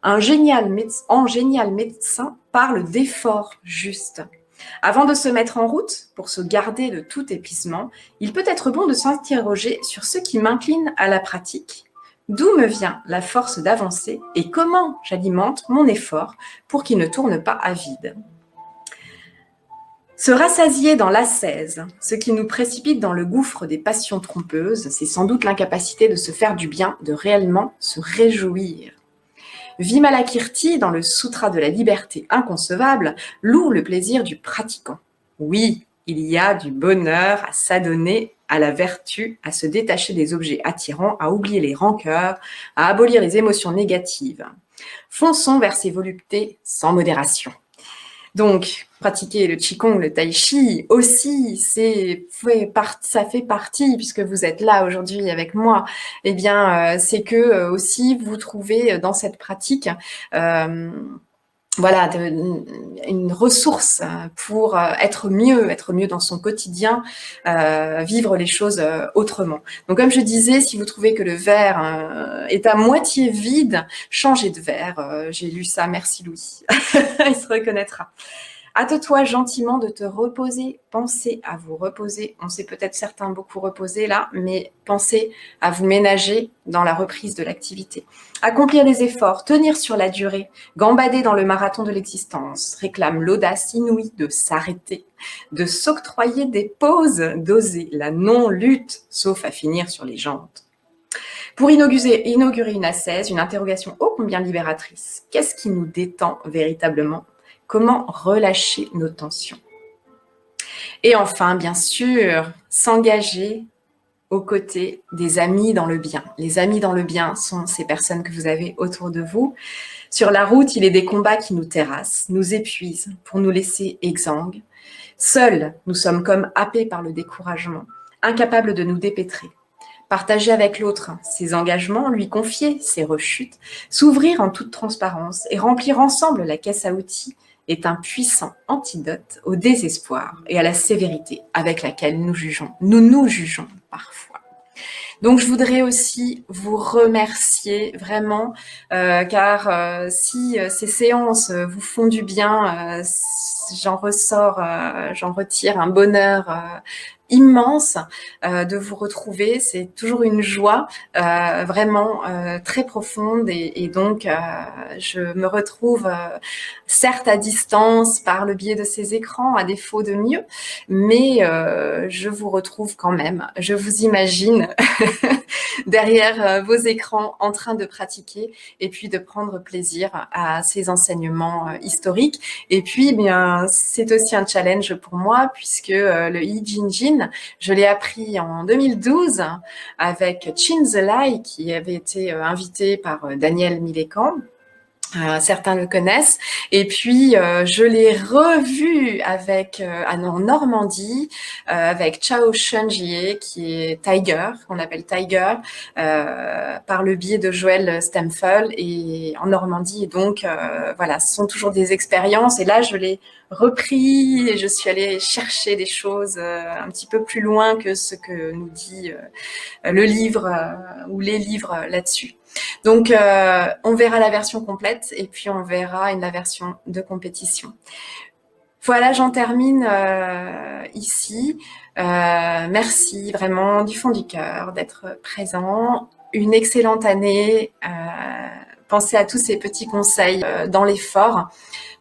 en génial médecin, parle d'effort juste. Avant de se mettre en route, pour se garder de tout épuisement, il peut être bon de s'interroger sur ce qui m'incline à la pratique. D'où me vient la force d'avancer et comment j'alimente mon effort pour qu'il ne tourne pas à vide. Se rassasier dans l'ascèse, ce qui nous précipite dans le gouffre des passions trompeuses, c'est sans doute l'incapacité de se faire du bien, de réellement se réjouir. Vimalakirti, dans le Sutra de la liberté inconcevable, loue le plaisir du pratiquant. Oui, il y a du bonheur à s'adonner à la vertu, à se détacher des objets attirants, à oublier les rancœurs, à abolir les émotions négatives. Fonçons vers ces voluptés sans modération. Donc, pratiquer le Qigong, le Tai Chi aussi, ça fait partie, puisque vous êtes là aujourd'hui avec moi, eh bien, c'est que aussi vous trouvez dans cette pratique voilà, une ressource pour être mieux dans son quotidien, vivre les choses autrement. Donc, comme je disais, si vous trouvez que le verre est à moitié vide, changez de verre. J'ai lu ça, merci Louis. Il se reconnaîtra. Hâte-toi gentiment de te reposer, pensez à vous reposer. On s'est peut-être certains beaucoup reposés là, mais pensez à vous ménager dans la reprise de l'activité. Accomplir des efforts, tenir sur la durée, gambader dans le marathon de l'existence, réclame l'audace inouïe de s'arrêter, de s'octroyer des pauses, d'oser la non-lutte, sauf à finir sur les jantes. Pour inaugurer une ascèse, une interrogation ô combien libératrice. Qu'est-ce qui nous détend véritablement ? Comment relâcher nos tensions? Et enfin, bien sûr, s'engager aux côtés des amis dans le bien. Les amis dans le bien sont ces personnes que vous avez autour de vous. Sur la route, il est des combats qui nous terrassent, nous épuisent pour nous laisser exsangues. Seuls, nous sommes comme happés par le découragement, incapables de nous dépêtrer. Partager avec l'autre ses engagements, lui confier ses rechutes, s'ouvrir en toute transparence et remplir ensemble la caisse à outils est un puissant antidote au désespoir et à la sévérité avec laquelle nous nous jugeons parfois. Donc, je voudrais aussi vous remercier vraiment, car si ces séances vous font du bien, j'en retire un bonheur immense de vous retrouver. C'est toujours une joie vraiment très profonde et donc je me retrouve certes à distance par le biais de ces écrans, à défaut de mieux, mais je vous retrouve quand même. Je vous imagine derrière vos écrans en train de pratiquer et puis de prendre plaisir à ces enseignements historiques. Et puis, eh bien, c'est aussi un challenge pour moi puisque le I Ching Jin, je l'ai appris en 2012 avec Chin Zelai qui avait été invité par Daniel Milecan. Certains le connaissent. Et puis, je l'ai revu avec en Normandie avec Chao Shunjie, qui est Tiger, qu'on appelle Tiger, par le biais de Joël Stemfel et en Normandie. Et donc, voilà, ce sont toujours des expériences. Et là, je l'ai repris et je suis allée chercher des choses un petit peu plus loin que ce que nous dit le livre ou les livres là-dessus. Donc, on verra la version complète et puis on verra la version de compétition. Voilà, j'en termine ici. Merci vraiment du fond du cœur d'être présent. Une excellente année. Pensez à tous ces petits conseils dans l'effort.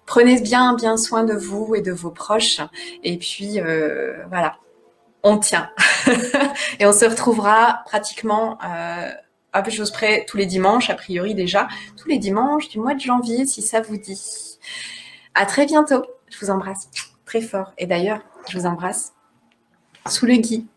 Prenez bien soin de vous et de vos proches. Et puis, voilà, on tient. Et on se retrouvera pratiquement à peu de choses près tous les dimanches, a priori déjà, tous les dimanches du mois de janvier, si ça vous dit. À très bientôt. Je vous embrasse très fort. Et d'ailleurs, je vous embrasse sous le gui.